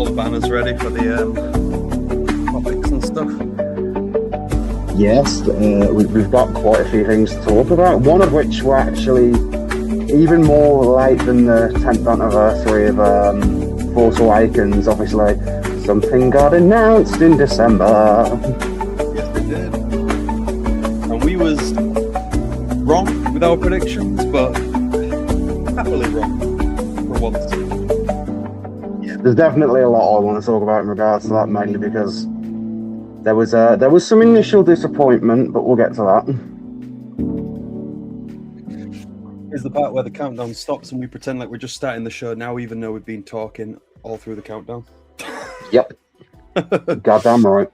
all the banners ready for the topics and stuff? Yes, we've got quite a few things to talk about, one of which were actually even more late than the 10th anniversary of Force Awakens. Obviously, something got announced in December. Yes, it did. And we was wrong with our predictions, but happily wrong for once. Yeah, there's definitely a lot I want to talk about in regards to that, mainly because there was some initial disappointment, but we'll get to that. Is the part where the countdown stops and we pretend like we're just starting the show now, even though we've been talking all through the countdown? Yep. Goddamn right.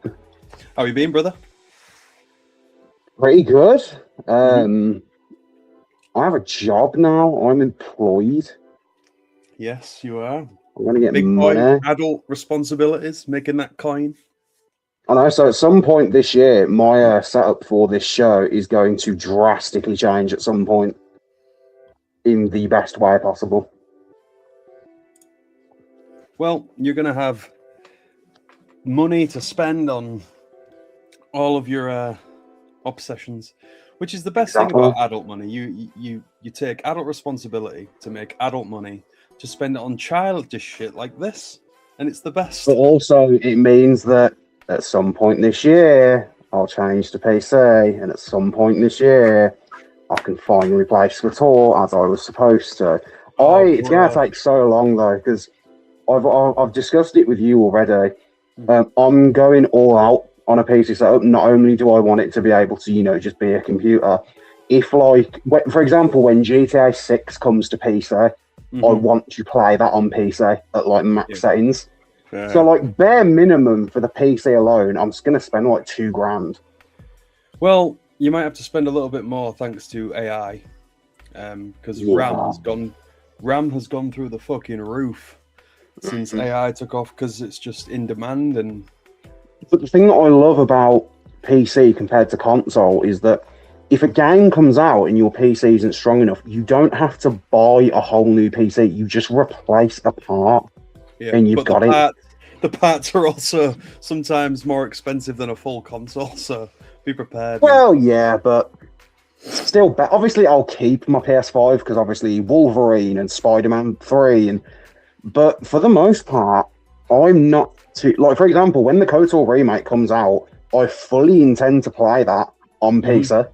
How you been, brother? Pretty good. I have a job now. I'm employed. Yes, you are. I'm going to get big money. Boy, adult responsibilities, making that coin. I know, so at some point this year, my setup for this show is going to drastically change at some point in the best way possible. Well, you're going to have money to spend on all of your obsessions, which is the best thing about adult money. You take adult responsibility to make adult money to spend it on childish shit like this, and it's the best. But also, it means that at some point this year, I'll change to PC, and at some point this year, I can finally play FOTOR as I was supposed to. It's going to take so long, though, because I've discussed it with you already. I'm going all out on a PC setup. Not only do I want it to be able to, just be a computer. If, for example, when GTA 6 comes to PC, I want to play that on PC at, max settings. Yeah. So, bare minimum for the PC alone, I'm just going to spend, $2,000. Well, you might have to spend a little bit more thanks to AI, because RAM has gone through the fucking roof since AI took off, because it's just in demand. But the thing that I love about PC compared to console is that if a game comes out and your PC isn't strong enough, you don't have to buy a whole new PC. You just replace a part. Yeah, and you've got it. The parts are also sometimes more expensive than a full console, so be prepared. Well, yeah, but still, obviously I'll keep my PS5 because obviously Wolverine and Spider-Man 3, but for the most part, I'm not too... for example, when the KOTOR remake comes out, I fully intend to play that on PC,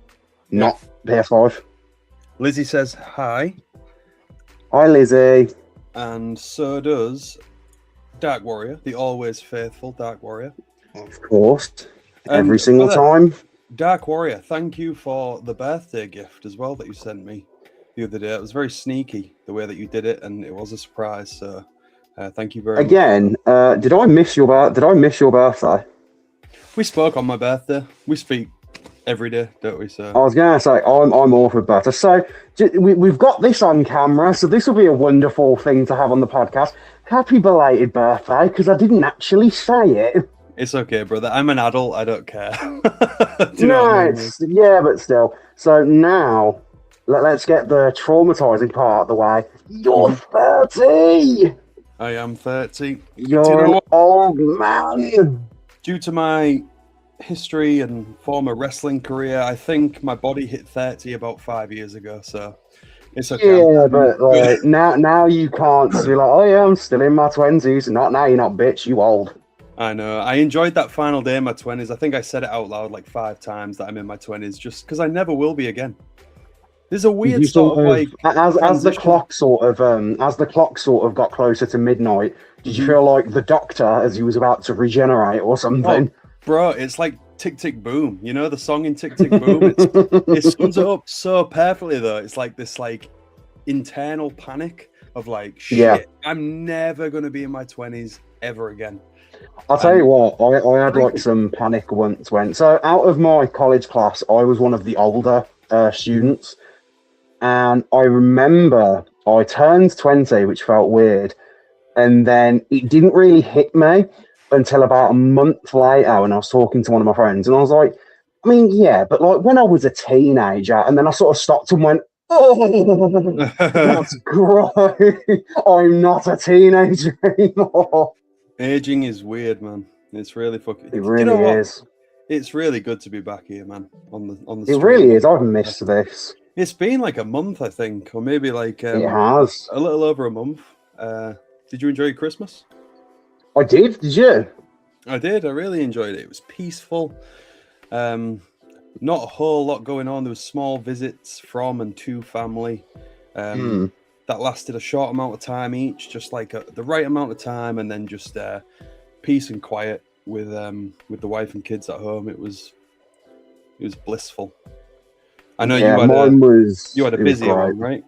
not PS5. Lizzie says hi. Hi, Lizzie. And so does Dark Warrior, the always faithful Dark Warrior. Of course. Every single time. Dark Warrior, thank you for the birthday gift as well that you sent me the other day. It was very sneaky, the way that you did it, and it was a surprise. So thank you very much. Again, did I miss your birthday? We spoke on my birthday. We speak every day, don't we? So I was going to say, I'm all for birthday. So we've got this on camera, so this will be a wonderful thing to have on the podcast. Happy belated birthday, because I didn't actually say it. It's okay, brother. I'm an adult. I don't care. Yeah, but still. So now, let's get the traumatizing part of the way. You're 30! I am 30. You're an old man! Due to my history and former wrestling career, I think my body hit 30 about 5 years ago, so it's okay. Yeah, but now you can't be like, oh yeah, I'm still in my 20s. Not now, you're not, bitch, you old. I know. I enjoyed that final day in my 20s. I think I said it out loud 5 times that I'm in my 20s, just because I never will be again. There's a weird as the clock sort of got closer to midnight. Did you feel like the Doctor as he was about to regenerate or something? Oh, bro, it's like Tick Tick Boom. You know the song in Tick Tick Boom. It sums it up so perfectly though. It's like this internal panic of shit. I'm never gonna be in my 20s ever again. I'll tell you what, I had some panic once so out of my college class, I was one of the older students, and I remember I turned 20, which felt weird, and then it didn't really hit me until about a month later when I was talking to one of my friends, and I was like, I mean, yeah, but when I was a teenager, and then I sort of stopped and went, oh, that's great. I'm not a teenager anymore. Aging is weird, man. It's really fucking. It really is. It's really good to be back here, man. On the It stream. really is. I've missed this. It's been like a month, I think, or maybe like It has a little over a month. Did you enjoy Christmas? I did. Did you? I did. I really enjoyed it. It was peaceful. Not a whole lot going on. There was small visits from and to family. That lasted a short amount of time each, just like the right amount of time, and then just peace and quiet with the wife and kids at home. It was blissful. I know you had a busy one, right?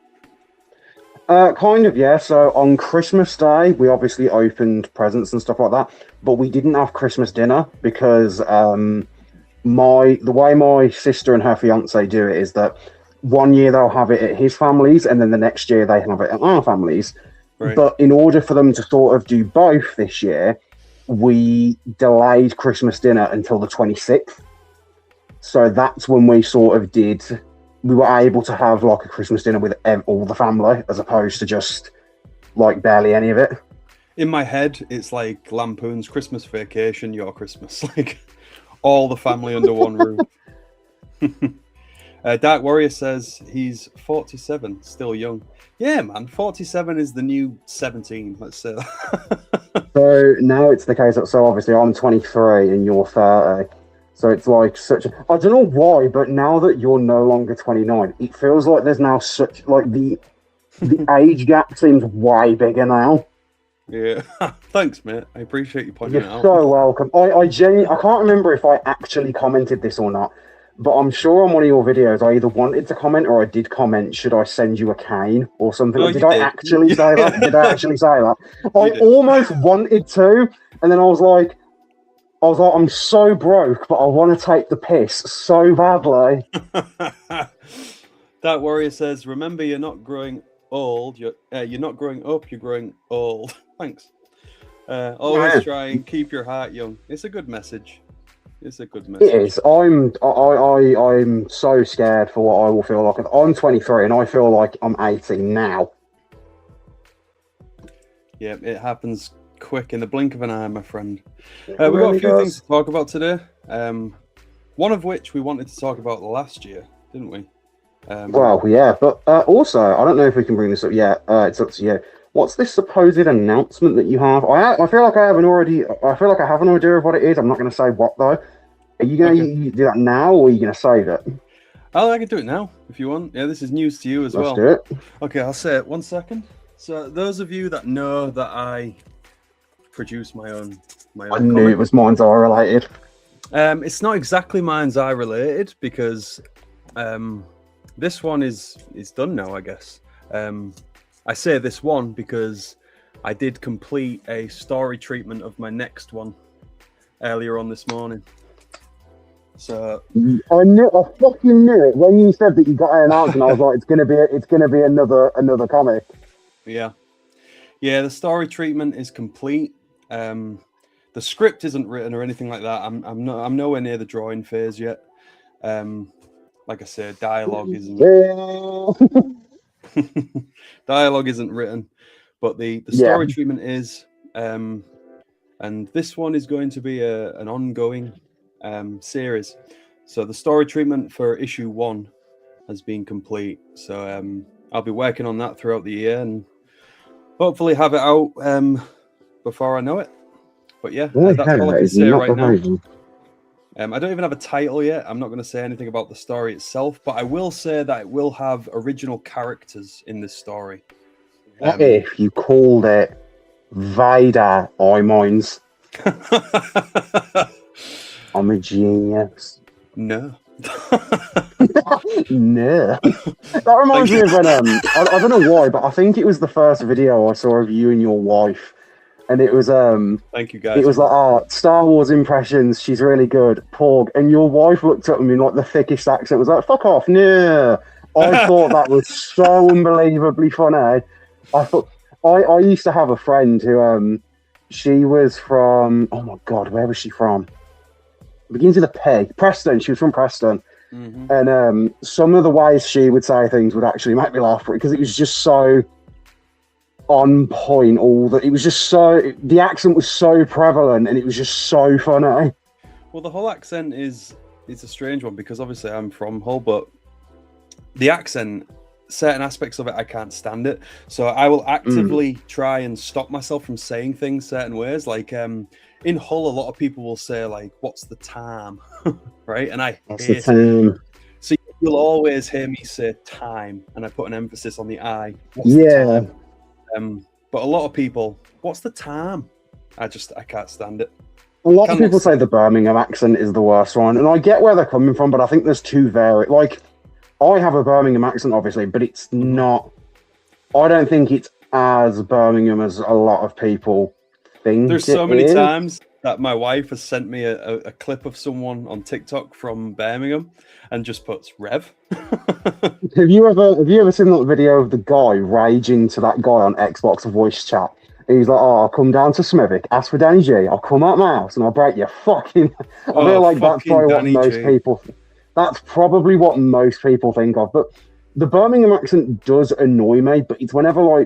Kind of, yeah. So on Christmas Day, we obviously opened presents and stuff like that, but we didn't have Christmas dinner because the way my sister and her fiance do it is that one year they'll have it at his family's, and then the next year they have it at our family's. Right. But in order for them to sort of do both this year, we delayed Christmas dinner until the 26th. So that's when we were able to have like a Christmas dinner with all the family, as opposed to just like barely any of it. In my head, it's like Lampoon's Christmas Vacation, your Christmas, like all the family under one roof. Dark Warrior says he's 47, still young. Yeah, man, 47 is the new 17, let's say that. So now it's the case that, so obviously I'm 23 and you're 30. So it's like I don't know why, but now that you're no longer 29, it feels like there's now such, like the age gap seems way bigger now. Yeah, thanks, mate. I appreciate you pointing it out. You're so welcome. I can't remember if I actually commented this or not, but I'm sure on one of your videos I either wanted to comment or I did comment, should I send you a cane or something? Oh, did I actually say that? Did I actually say that? I almost wanted to, and then I was like, I'm so broke, but I want to take the piss so badly. That Warrior says, remember, you're not growing old. You're not growing up, you're growing old. Thanks. Always try and keep your heart young. It's a good message. It's a good message. It is. I'm so scared for what I will feel like. I'm 23 and I feel like I'm 18 now. Yeah, it happens quick in the blink of an eye, my friend. We've got a few things to talk about today. One of which we wanted to talk about last year, didn't we? Well, yeah, but also, I don't know if we can bring this up yet. It's up to you. What's this supposed announcement that you have? I feel like I have an idea of what it is. I'm not going to say what though. Are you going to do that now, or are you going to save it? Oh, I can do it now if you want. Yeah, this is news to you as well. Let's do it. Okay, I'll say it. 1 second. So, those of you that know that I produce my own I knew it was Mind's Eye related. It's not exactly Mind's Eye related because this one is done now, I guess. I say this one because I did complete a story treatment of my next one earlier on this morning. So I fucking knew it when you said that you got an announcement. I was like, it's gonna be another comic. Yeah. The story treatment is complete. The script isn't written or anything like that. I'm nowhere near the drawing phase yet. Like I said, dialogue isn't written, but the story treatment is. And this one is going to be an ongoing series. So the story treatment for issue 1 has been complete. So I'll be working on that throughout the year and hopefully have it out before I know it. But that's all I can say right now. I don't even have a title yet. I'm not going to say anything about the story itself, but I will say that it will have original characters in this story. What if you called it Vader Eye Mines? I'm a genius. No. No. That reminds me of when I don't know why, but I think it was the first video I saw of you and your wife. And it was thank you guys. It was like, Star Wars impressions, she's really good. Porg. And your wife looked at me in like the thickest accent, was like, fuck off, no. I thought that was so unbelievably funny. I used to have a friend who she was from, oh my god, where was she from? It begins with a P. Preston. She was from Preston. Mm-hmm. And some of the ways she would say things would actually make me laugh because it was just so on point. It was just the accent was so prevalent, and it was just so funny. Well, the Hull accent is a strange one because obviously I'm from Hull, but the accent, certain aspects of it, I can't stand it. So I will actively try and stop myself from saying things certain ways. Like in Hull, a lot of people will say like, "What's the time?" right? And I hate it. So you'll always hear me say time, and I put an emphasis on the I. What's the time? But a lot of people, "What's the time?" I can't stand it. A lot of people say the Birmingham accent is the worst one, and I get where they're coming from, but I think there's two like, I have a Birmingham accent, obviously, but it's not... I don't think it's as Birmingham as a lot of people think. There's so many times that my wife has sent me a clip of someone on TikTok from Birmingham and just puts Rev. Have you ever seen that video of the guy raging to that guy on Xbox voice chat? He's like, "Oh, I'll come down to Smethwick, ask for Danny G, I'll come out my house and I'll break your fucking..." I feel like that's probably what most people... That's probably what most people think of. But the Birmingham accent does annoy me, but it's whenever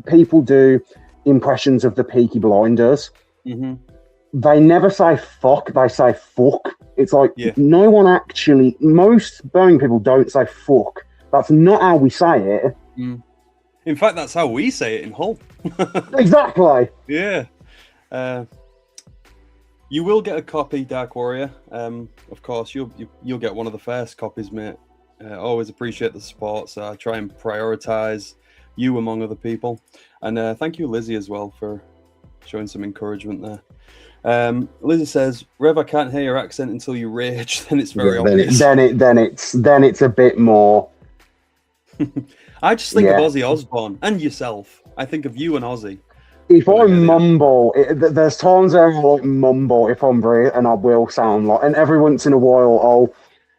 people do impressions of the Peaky Blinders, they never say fuck, they say fuck. It's like, no one actually... Most Birmingham people don't say fuck. That's not how we say it. In fact, that's how we say it in Hull. Exactly. Yeah. You will get a copy, Dark Warrior. Of course, you'll get one of the first copies, mate. Always appreciate the support, so I try and prioritize you among other people. And thank you, Lizzie, as well, for showing some encouragement there. Lizzie says, "Rev, I can't hear your accent until you rage." Then it's very obvious. Then it's a bit more. I just think of Ozzy Osbourne and yourself. I think of you and Ozzy. If I mumble, there's times where I like mumble if I'm breathing, and I will sound like. And every once in a while, I'll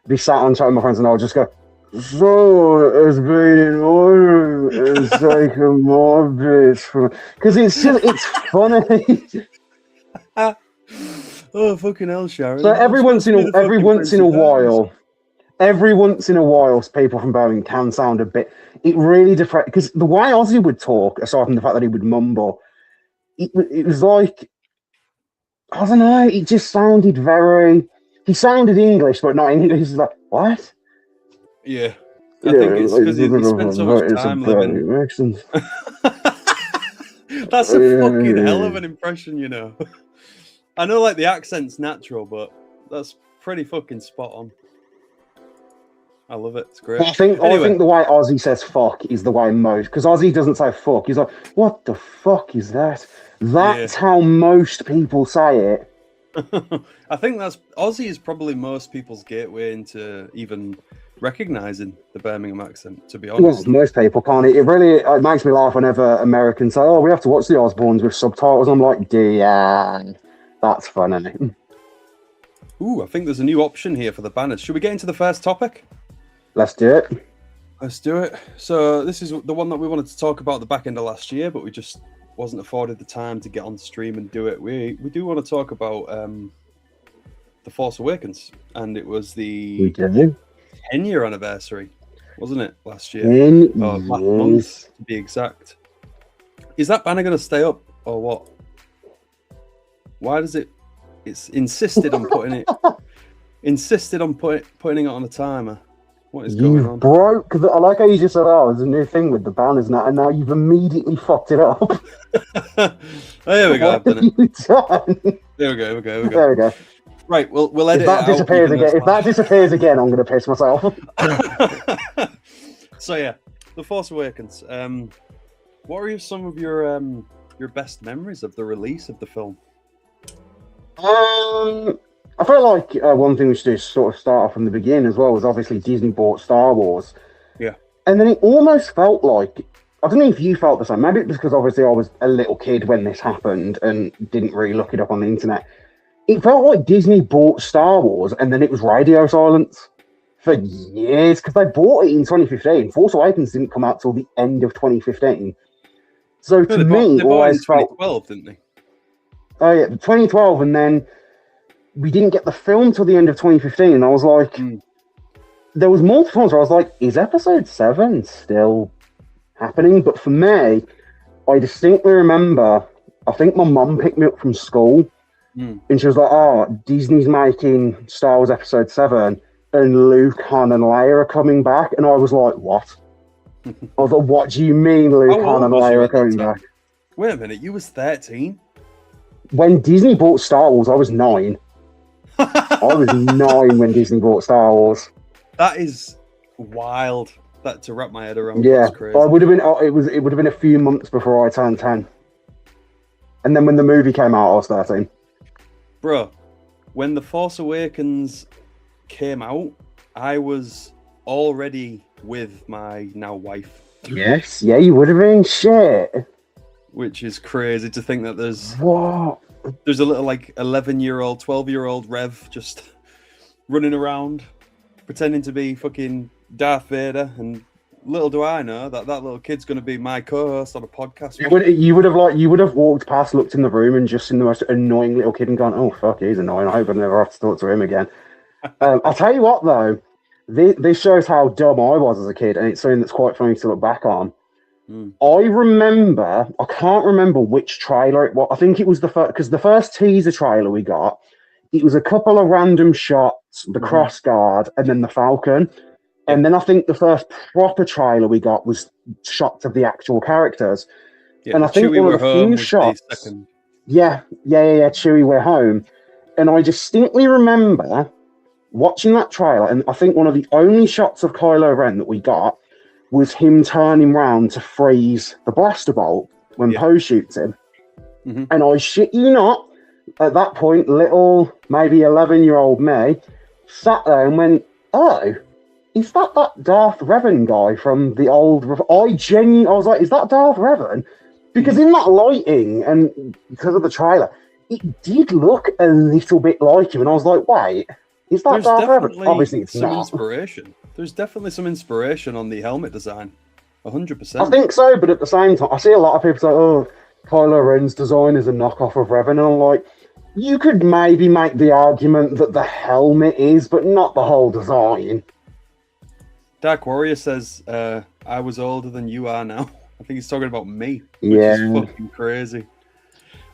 be sat on chat with my friends, and I'll just go, "So it's been in order and taken more bits from," because it's funny. Oh fucking hell, Sharon! So every once in a while, people from Birmingham can sound a bit. It really different because the way Ozzy would talk, aside from the fact that he would mumble, it was like, I don't know. It just sounded very. He sounded English, but not English. He's like, what? Yeah, I think it's because he spent so much time living. That's a fucking hell of an impression, you know. I know, like, the accent's natural, but that's pretty fucking spot on. I love it. It's great. I think the way Ozzy says fuck is the way most, because Ozzy doesn't say fuck. He's like, "What the fuck is that?" That's how most people say it. I think Ozzy is probably most people's gateway into even recognizing the Birmingham accent, to be honest. Well, most people can't. It makes me laugh whenever Americans say, "Oh, we have to watch the Osbournes with subtitles." I'm like, "Damn, that's funny." Ooh, I think there's a new option here for the banners. Should we get into the first topic? Let's do it. Let's do it. So this is the one that we wanted to talk about at the back end of last year, but we just wasn't afforded the time to get on stream and do it. We do want to talk about The Force Awakens, and it was the 10-year anniversary, wasn't it, last year? Last month, to be exact. Is that banner going to stay up, or what? Why does it... It's insisted on putting it... putting it on a timer. What is going on? Broke. I like how you just said, "Oh, there's a new thing with the banners now," and now you've immediately fucked it up. Oh, here we go. I've done it. There we go. Right, we'll edit. If that disappears again, I'm going to piss myself. So yeah, The Force Awakens. What are some of your best memories of the release of the film? I feel like one thing we should do is sort of start off from the beginning as well, was obviously Disney bought Star Wars. Yeah. And then it almost felt like, I don't know if you felt the same, maybe it was because obviously I was a little kid when this happened and didn't really look it up on the internet. It felt like Disney bought Star Wars and then it was radio silence for years, because they bought it in 2015. Force Awakens didn't come out till the end of 2015. So to me, it always felt... 2012, didn't they? Oh yeah, 2012, and then we didn't get the film till the end of 2015, and I was like, there was multiple times where I was like, is episode 7 still happening? But for me, I distinctly remember, I think my mum picked me up from school, and she was like, "Oh, Disney's making Star Wars Episode 7, and Luke, Han, and Leia are coming back." And I was like, "What?" I was like, "What do you mean Luke, Han, and Leia are coming back?" Wait a minute, you was 13? When Disney bought Star Wars, I was 9. I was 9 when Disney bought Star Wars. That is wild. That to wrap my head around. Yeah, That's crazy. I would have been. It would have been a few months before I turned 10. And then when the movie came out, I was 13. Bro, when The Force Awakens came out, I was already with my now wife. Yes, yeah, you would have been. Shit. Which is crazy to think that there's what? There's a little like 11-year-old, 12-year-old Rev just running around pretending to be fucking Darth Vader, and little do I know that that little kid's going to be my co-host on a podcast. You would have walked past, looked in the room, and just seen the most annoying little kid and gone, "Oh fuck, he's annoying. I hope I never have to talk to him again." I'll tell you what though, this shows how dumb I was as a kid, and it's something that's quite funny to look back on. I remember, I can't remember which trailer it was. I think it was the first, because the first teaser trailer we got, it was a couple of random shots, the cross guard, and then the Falcon. And then I think the first proper trailer we got was shots of the actual characters. Yeah, and I think Chewie one of the few shots. Yeah, Chewie, we're home. And I distinctly remember watching that trailer, and I think one of the only shots of Kylo Ren that we got was him turning round to freeze the blaster bolt when Poe shoots him. And I shit you not, at that point, little, maybe 11-year-old me sat there and went, "Oh, is that Darth Revan guy from the old..." I was like, "Is that Darth Revan?" Because in that lighting, and because of the trailer, it did look a little bit like him. And I was like, "Wait, is that Darth Revan?" Obviously, it's some not. Inspiration. There's definitely some inspiration on the helmet design. 100%. I think so, but at the same time, I see a lot of people say, "Oh, Kylo Ren's design is a knockoff of Revan." And I'm like, you could maybe make the argument that the helmet is, but not the whole design. Dark Warrior says, "I was older than you are now." I think he's talking about me, which is fucking crazy.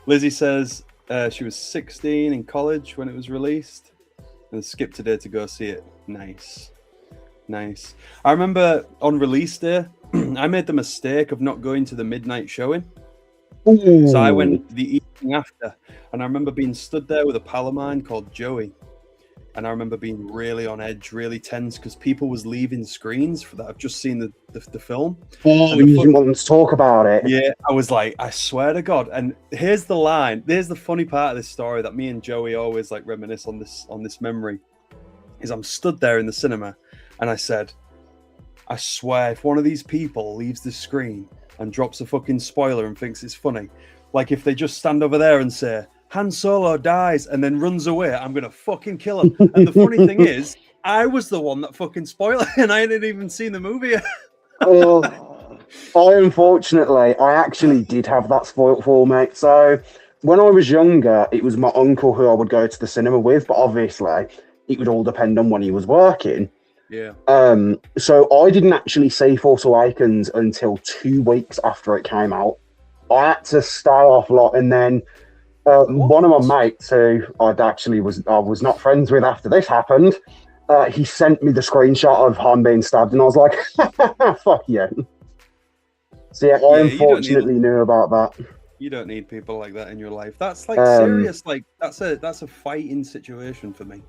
Lizzie says she was 16 in college when it was released and skipped today to go see it. Nice. I remember on release day, I made the mistake of not going to the midnight showing. Ooh. So I went the evening after, and I remember being stood there with a pal of mine called Joey. And I remember being really on edge, really tense, because people was leaving screens for that. I've just seen the film. Oh, you didn't want them to talk about it. Yeah, I was like, I swear to God. And here's the line. Here's the funny part of this story that me and Joey always like reminisce on this memory. Is I'm stood there in the cinema, and I said, "I swear, if one of these people leaves the screen and drops a fucking spoiler and thinks it's funny, like if they just stand over there and say, Han Solo dies," and then runs away, I'm going to fucking kill him. And the funny thing is, I was the one that fucking spoiled it, and I hadn't even seen the movie. Unfortunately, I actually did have that spoiled for, mate. So when I was younger, it was my uncle who I would go to the cinema with, but obviously it would all depend on when he was working. Yeah. So I didn't actually see Force Awakens until 2 weeks after it came out. I had to stay off a lot, and then one of my mates who I was not friends with after this happened, he sent me the screenshot of Han being stabbed, and I was like, "Fuck you." So yeah, I unfortunately knew about that. You don't need people like that in your life. That's like serious. Like that's a fighting situation for me.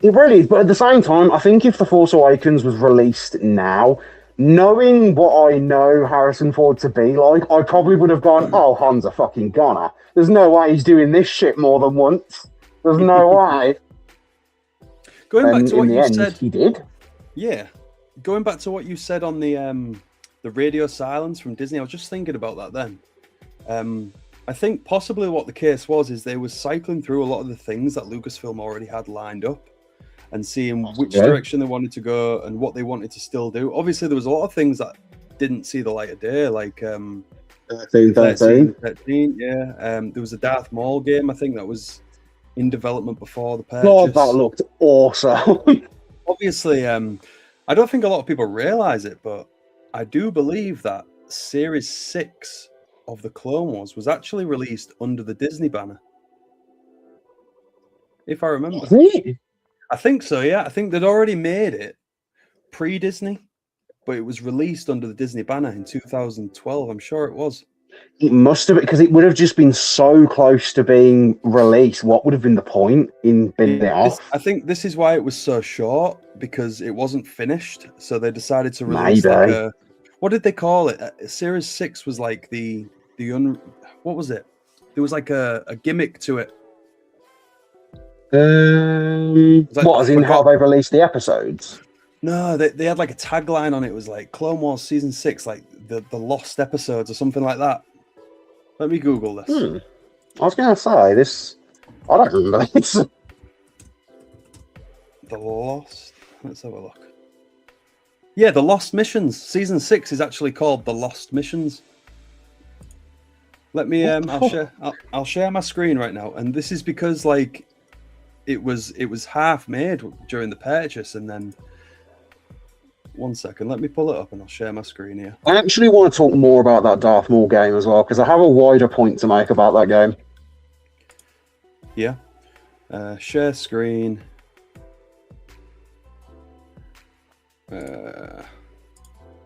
It really is, but at the same time, I think if The Force Awakens was released now, knowing what I know Harrison Ford to be like, I probably would have gone, "Oh, Han's a fucking goner. There's no way he's doing this shit more than once. There's no way." Going back to what you said, he did. Yeah, going back to what you said on the radio silence from Disney, I was just thinking about that then. I think possibly what the case was is they were cycling through a lot of the things that Lucasfilm already had lined up and seeing which direction they wanted to go and what they wanted to still do. Obviously, there was a lot of things that didn't see the light of day, like 13. Yeah. There was a Darth Maul game, I think, that was in development before the purchase. God, that looked awesome. Obviously, I don't think a lot of people realize it, but I do believe that Series 6 of the Clone Wars was actually released under the Disney banner. If I remember. I think so, yeah. I think they'd already made it pre-Disney, but it was released under the Disney banner in 2012. I'm sure it was. It must have, because it would have just been so close to being released. What would have been the point in binning it off? I think this is why it was so short, because it wasn't finished. So they decided to release like a, what did they call it? Series 6 was like what was it? There was like a gimmick to it. What, as in how they released the episodes? No, they had like a tagline on it. It was like Clone Wars Season 6, like the lost episodes or something like that. Let me Google this. I was going to say, this... I don't remember this. The Lost... Let's have a look. Yeah, The Lost Missions. Season 6 is actually called The Lost Missions. Let me... I'll share my screen right now. And this is because, like, it was half made during the purchase, and then... One second, let me pull it up and I'll share my screen here. I actually want to talk more about that Darth Maul game as well, because I have a wider point to make about that game. Yeah. Share screen. There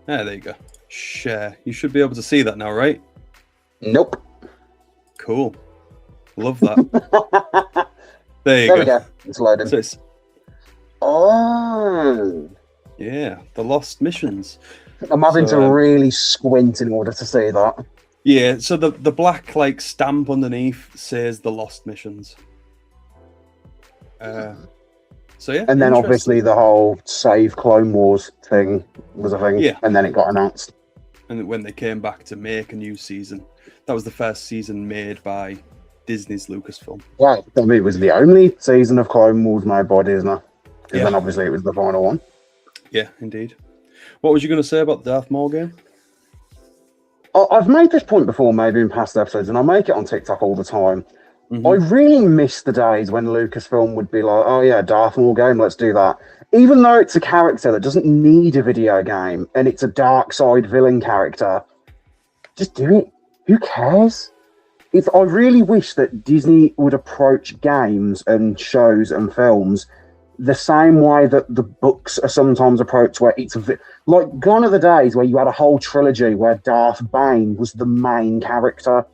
you go. Share. You should be able to see that now, right? Nope. Cool. Love that. There we go. It's loaded. So oh. Yeah, The Lost Missions. I'm having to really squint in order to see that. Yeah, so the black like stamp underneath says The Lost Missions. So yeah. And then obviously the whole Save Clone Wars thing was a thing. Yeah. And then it got announced. And when they came back to make a new season, that was the first season made by Disney's Lucasfilm. Well, I mean, it was the only season of Clone Wars made by Disney. Because then obviously it was the final one. Yeah, indeed. What was you going to say about the Darth Maul game? I've made this point before, maybe in past episodes, and I make it on TikTok all the time. I really miss the days when Lucasfilm would be like, oh yeah, Darth Maul game, let's do that. Even though it's a character that doesn't need a video game, and it's a dark side villain character, just do it. Who cares? I really wish that Disney would approach games and shows and films the same way that the books are sometimes approached, where it's like gone are the days where you had a whole trilogy where Darth Bane was the main character.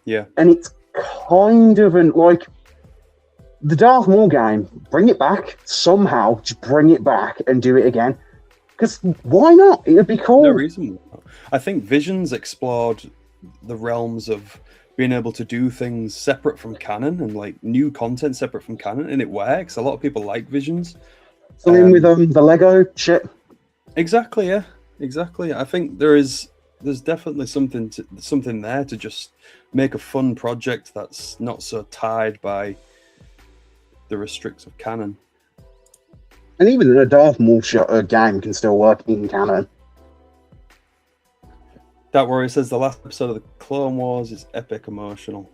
Yeah. And it's kind of like the Darth Maul game, bring it back somehow, just bring it back and do it again. Because why not? It would be cool. No reason. I think Visions explored the realms of being able to do things separate from canon and like new content separate from canon, and it works. A lot of people like Visions. Something with the Lego shit. Exactly, yeah, exactly. I think there's definitely something there to just make a fun project that's not so tied by the restricts of canon. And even a Darth Maul game can still work in canon. That Warrior says the last episode of the Clone Wars is epic, emotional.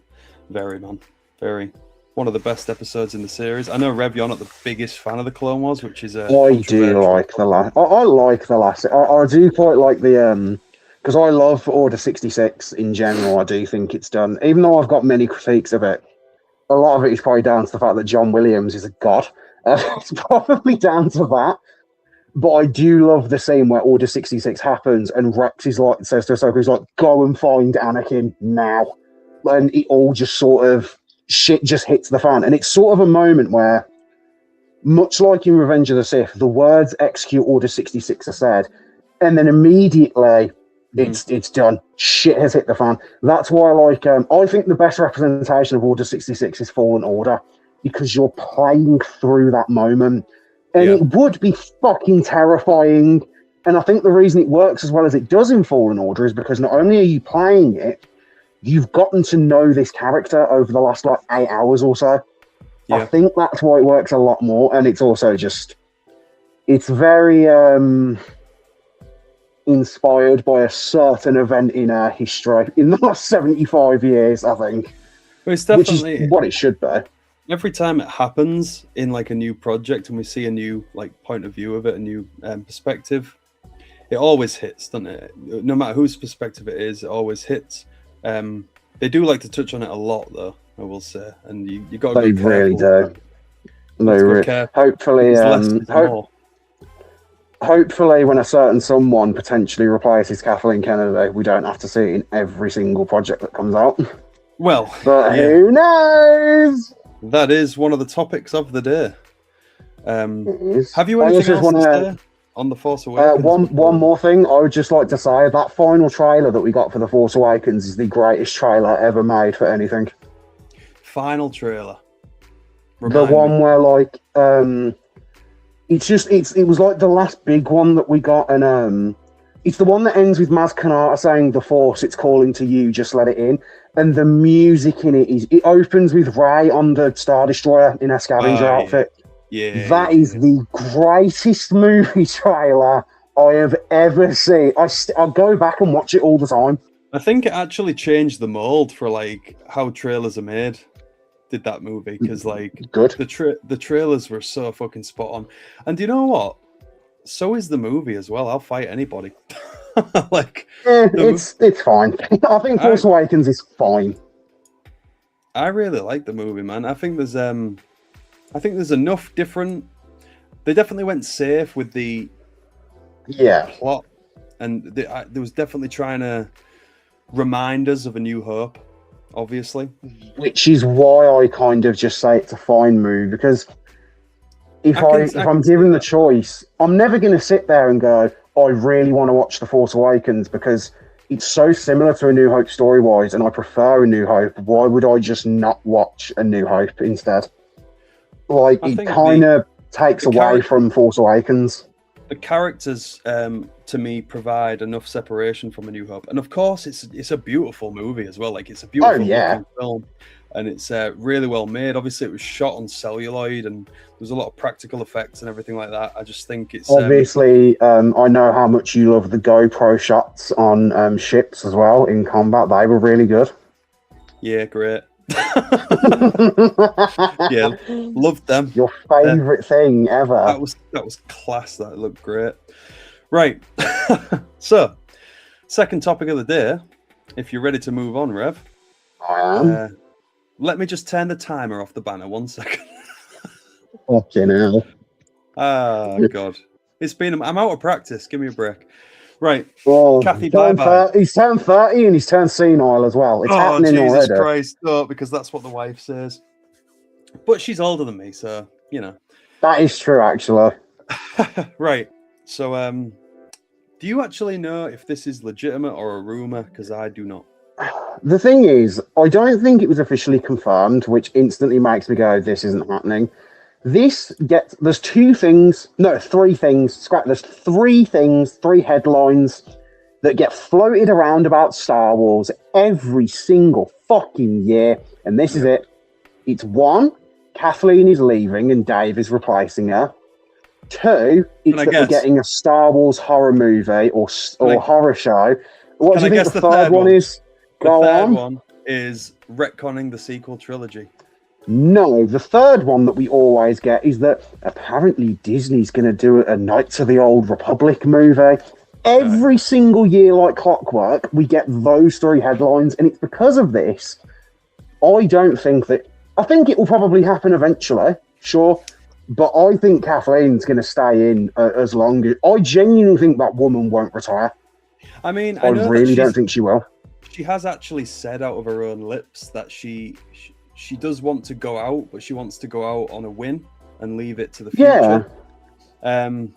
Very, man. Very. One of the best episodes in the series. I know Rev, you're not the biggest fan of the Clone Wars, which is I do like the last. I like the last. I do quite like the because I love Order 66 in general. I do think it's done. Even though I've got many critiques of it, a lot of it is probably down to the fact that John Williams is a god. It's probably down to that. But I do love the scene where Order 66 happens and Rex is like, says to Ahsoka, he's like, go and find Anakin now. And it all just sort of, shit just hits the fan. And it's sort of a moment where, much like in Revenge of the Sith, the words execute Order 66 are said. And then immediately, it's done. Shit has hit the fan. That's why I think the best representation of Order 66 is Fallen Order. Because you're playing through that moment. And it would be fucking terrifying. And I think the reason it works as well as it does in Fallen Order is because not only are you playing it, you've gotten to know this character over the last 8 hours or so. Yeah. I think that's why it works a lot more. And it's also just, it's very inspired by a certain event in our history in the last 75 years, I think. Well, it's definitely, which is what it should be. Every time it happens in a new project and we see a new point of view of it, a new perspective, it always hits, doesn't it? No matter whose perspective it is, it always hits. They do like to touch on it a lot, though. I will say, and you got to They go really careful. do. Hopefully, less is more. hopefully, when a certain someone potentially replaces Kathleen Kennedy, we don't have to see it in every single project that comes out. Well, But yeah, who knows? that is one of the topics of the day. It is. Have you I anything just else to wanna- say on The Force Awakens? one more thing, I would just like to say that final trailer that we got for The Force Awakens is the greatest trailer ever made for anything. Final trailer. The one where like it was like the last big one that we got, and it's the one that ends with Maz Kanata saying, "The Force, it's calling to you, just let it in." And the music in it opens with Rey on the Star Destroyer in a scavenger outfit. Yeah, that is the greatest movie trailer I have ever seen. I'll go back and watch it all the time. I think it actually changed the mold for like how trailers are made. Did that movie, because like Good. the trailers were so fucking spot on. And do you know what? So is the movie as well. I'll fight anybody. Like it's fine. I think Force Awakens is fine. I really like the movie, man. I think there's enough different. They definitely went safe with the plot, and there was definitely trying to remind us of A New Hope, obviously. Which is why I kind of just say it's a fine movie, because if I'm given the choice, I'm never going to sit there and go, I really want to watch The Force Awakens because it's so similar to A New Hope story-wise, and I prefer A New Hope. Why would I just not watch A New Hope instead? Like, it kind of takes away from Force Awakens. The characters, to me, provide enough separation from A New Hope, and of course, it's a beautiful movie as well. Like, it's a beautiful looking film, and it's really well made. Obviously, it was shot on celluloid, and there's a lot of practical effects and everything like that. I just think it's obviously. I know how much you love the GoPro shots on ships as well in combat. They were really good. Yeah, great. Yeah, loved them. Your favorite thing ever. That was class. That looked great. Right. So, second topic of the day. If you're ready to move on, Rev. I am. Let me just turn the timer off the banner 1 second. Fucking hell. Oh God, I'm out of practice. Give me a break. Right, well, Kathy, bye-bye. He's turned 30 and he's turned senile as well. It's happening Jesus already. Christ, no, because that's what the wife says. But she's older than me, so, you know. That is true, actually. Right, so, do you actually know if this is legitimate or a rumour? Because I do not. The thing is, I don't think it was officially confirmed, which instantly makes me go, this isn't happening. There's three things, there's three headlines that get floated around about Star Wars every single fucking year, and this is it. It's one, Kathleen is leaving and Dave is replacing her. Two, it's that we're getting a Star Wars horror movie or horror show. What do you think the third one is? The third one is retconning the sequel trilogy. No, the third one that we always get is that apparently Disney's going to do a Knights of the Old Republic movie. Every single year, like clockwork, we get those three headlines, and it's because of this. I think it will probably happen eventually, sure, but I think Kathleen's going to stay in as long as... I genuinely think that woman won't retire. I mean, I really don't think she will. She has actually said out of her own lips that she does want to go out, but she wants to go out on a win and leave it to the future. Yeah.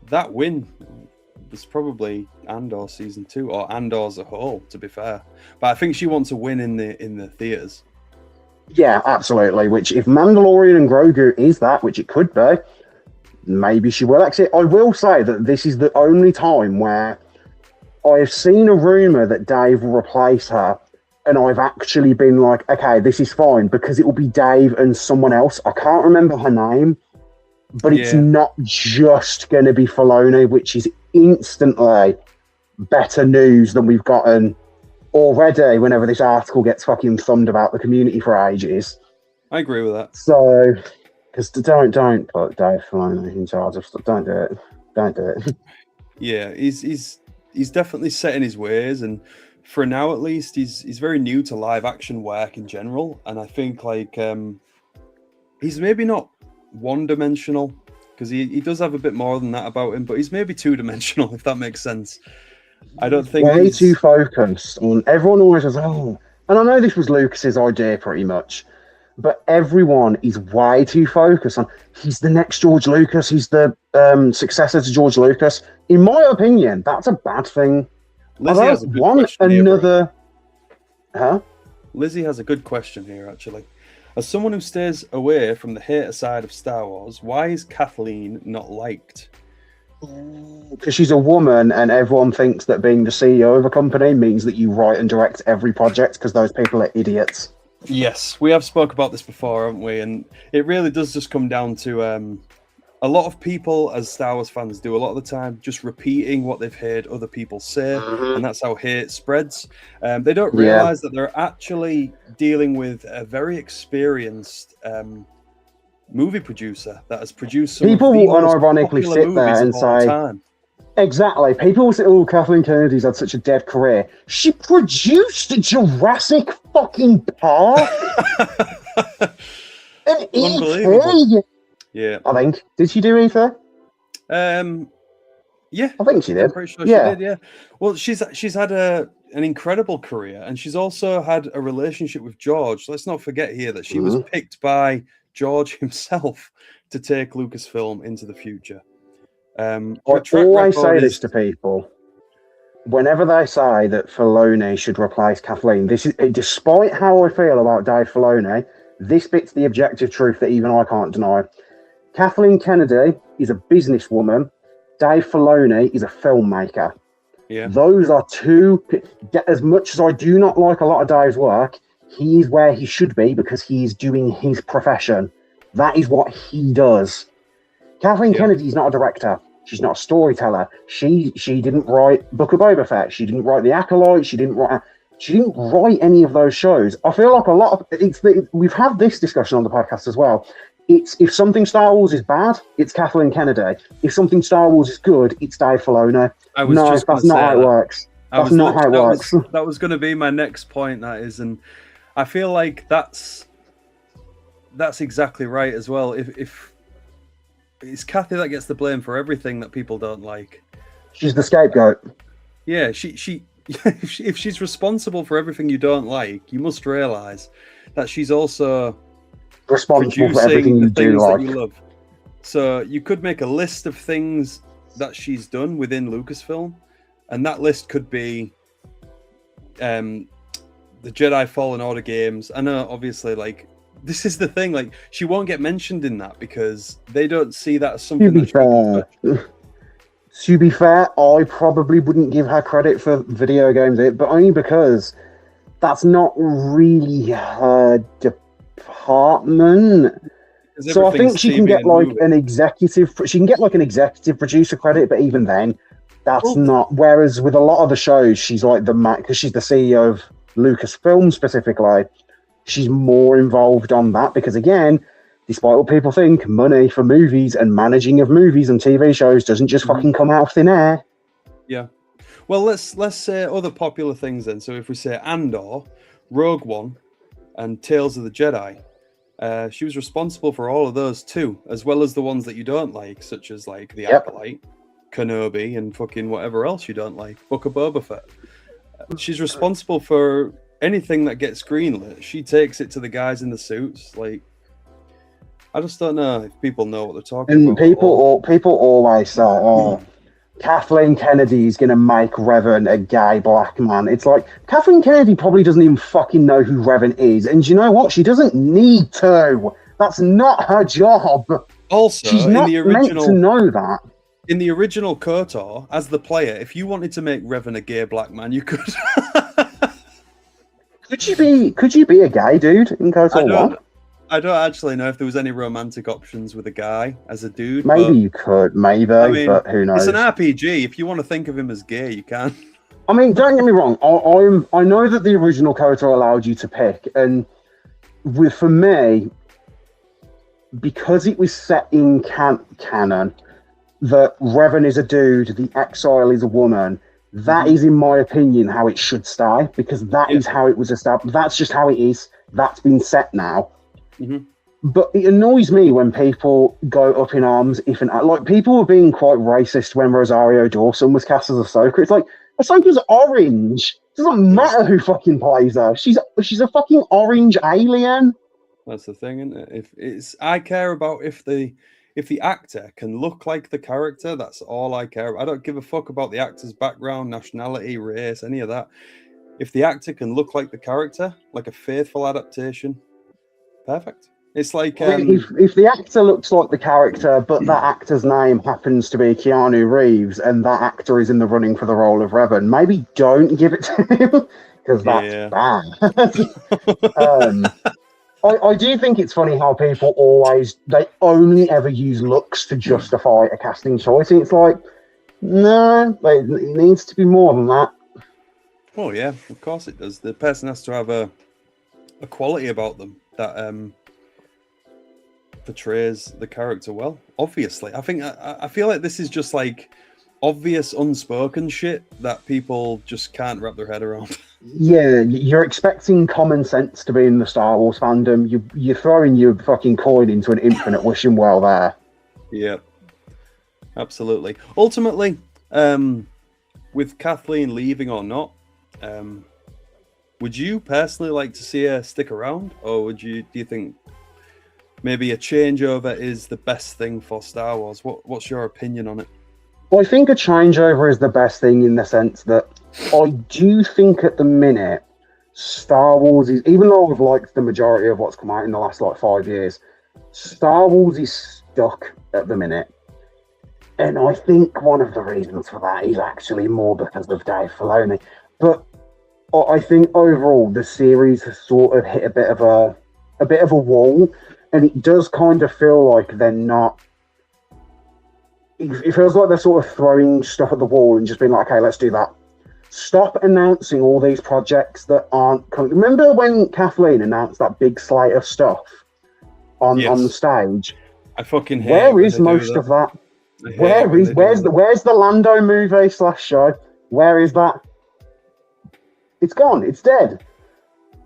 That win was probably Andor season 2 or Andor as a whole, to be fair. But I think she wants a win in the theaters. Yeah, absolutely. Which, if Mandalorian and Grogu is that, which it could be, maybe she will exit. I will say that this is the only time where I have seen a rumor that Dave will replace her. And I've actually been like, okay, this is fine, because it will be Dave and someone else. I can't remember her name, but it's not just going to be Filoni, which is instantly better news than we've gotten already whenever this article gets fucking thumbed about the community for ages. I agree with that. So, because don't put Dave Filoni in charge of stuff. Don't do it. Don't do it. Yeah, he's definitely set in his ways, and for now at least, he's very new to live action work in general, and I think like he's maybe not one-dimensional, because he does have a bit more than that about him, but he's maybe two-dimensional, if that makes sense. I don't think way too focused on. Everyone always says, "Oh," and I know this was Lucas's idea pretty much, but everyone is way too focused on. He's the next George Lucas. He's the successor to George Lucas. In my opinion, that's a bad thing. Lizzie has a good question another. Here, Lizzie has a good question here, actually. As someone who stays away from the hater side of Star Wars, why is Kathleen not liked? Because she's a woman, and everyone thinks that being the CEO of a company means that you write and direct every project, because those people are idiots. Yes, we have spoke about this before, haven't we? And it really does just come down to a lot of people, as Star Wars fans do a lot of the time, just repeating what they've heard other people say, and that's how hate spreads. They don't realize that they're actually dealing with a very experienced movie producer that has produced some people of the will most unironically popular sit there movies and of all say, time. Exactly. People will say, "Oh, Kathleen Kennedy's had such a dead career." She produced Jurassic fucking Park and E.T. Yeah, I think. Did she do E.T.? Yeah, I think she did. I'm pretty sure she did. Yeah. Well, she's had an incredible career, and she's also had a relationship with George. Let's not forget here that she was picked by George himself to take Lucasfilm into the future. I always say this to people. Whenever they say that Filoni should replace Kathleen, this is, despite how I feel about Dave Filoni, this bit's the objective truth that even I can't deny. Kathleen Kennedy is a businesswoman. Dave Filoni is a filmmaker. Yeah. Those are two. As much as I do not like a lot of Dave's work, he is where he should be because he is doing his profession. That is what he does. Kathleen Kennedy is not a director. She's not a storyteller. She didn't write Book of Boba Fett. She didn't write The Acolyte. She didn't write any of those shows. I feel like a lot of we've had this discussion on the podcast as well. It's if something Star Wars is bad, it's Kathleen Kennedy. If something Star Wars is good, it's Dave Filoni. No, that's not how it works. That's not how it works. That was going to be my next point. That is, and I feel like that's exactly right as well. If it's Kathy that gets the blame for everything that people don't like. She's the scapegoat. Yeah, she if she's responsible for everything you don't like, you must realize that she's also responsible for everything you do like. That you love. So you could make a list of things that she's done within Lucasfilm, and that list could be the Jedi Fallen Order games. I know, obviously, like, this is the thing, like, she won't get mentioned in that because they don't see that as something To be fair, I probably wouldn't give her credit for video games, but only because that's not really her department. So I think she can get like an executive. She can get like an executive producer credit, but even then, that's not. Whereas with a lot of the shows, she's like because she's the CEO of Lucasfilm specifically. She's more involved on that because, again, despite what people think, money for movies and managing of movies and TV shows doesn't just fucking come out of thin air. Yeah. Well, let's say other popular things then. So if we say Andor, Rogue One, and Tales of the Jedi, she was responsible for all of those too, as well as the ones that you don't like, such as like The Acolyte, Kenobi, and fucking whatever else you don't like, Book of Boba Fett. She's responsible for anything that gets greenlit. She takes it to the guys in the suits. Like, I just don't know if people know what they're talking about. People always say, "Oh, Kathleen Kennedy is going to make Revan a gay black man." It's like, Kathleen Kennedy probably doesn't even fucking know who Revan is. And you know what? She doesn't need to. That's not her job. Also, she's not meant to know that. In the original KOTOR, as the player, if you wanted to make Revan a gay black man, you could. Could you be a gay dude in KOTOR 1? I don't actually know if there was any romantic options with a guy as a dude. Maybe you could, but who knows? It's an RPG. If you want to think of him as gay, you can. I mean, don't get me wrong. I know that the original KOTOR allowed you to pick, and for me, because it was set in canon, that Revan is a dude, the Exile is a woman. That is, in my opinion, how it should stay, because that is how it was established. That's just how it is. That's been set now. But it annoys me when people go up in arms. Like, people were being quite racist when Rosario Dawson was cast as Ahsoka. It's like, Ahsoka's orange. It doesn't matter who fucking plays her. She's a fucking orange alien. That's the thing, isn't it? I care about if the actor can look like the character. That's all I care about. I don't give a fuck about the actor's background, nationality, race, any of that. If the actor can look like the character, like a faithful adaptation, perfect. It's like if the actor looks like the character, but that actor's name happens to be Keanu Reeves, and that actor is in the running for the role of Revan, maybe don't give it to him, because that's bad. I do think it's funny how people they only ever use looks to justify a casting choice. And it's like, no, it needs to be more than that. Oh yeah, of course it does. The person has to have a quality about them that portrays the character well. Obviously, I feel like this is just like obvious unspoken shit that people just can't wrap their head around. Yeah, you're expecting common sense to be in the Star Wars fandom. You're throwing your fucking coin into an infinite wishing well there. Yeah, absolutely. Ultimately, with Kathleen leaving or not, would you personally like to see her stick around, or do you think maybe a changeover is the best thing for Star Wars? What's your opinion on it? Well, I think a changeover is the best thing in the sense that I do think at the minute Star Wars is, even though I've liked the majority of what's come out in the last 5 years, Star Wars is stuck at the minute. And I think one of the reasons for that is actually more because of Dave Filoni. But I think overall the series has sort of hit a bit of a wall, and it does kind of feel like they're not. It feels like they're sort of throwing stuff at the wall and just being like, okay, let's do that. Stop announcing all these projects that aren't coming. Remember when Kathleen announced that big slate of stuff on the stage? I fucking hate Where is most of that? Where's the Lando movie / show? Where is that? It's gone. It's dead.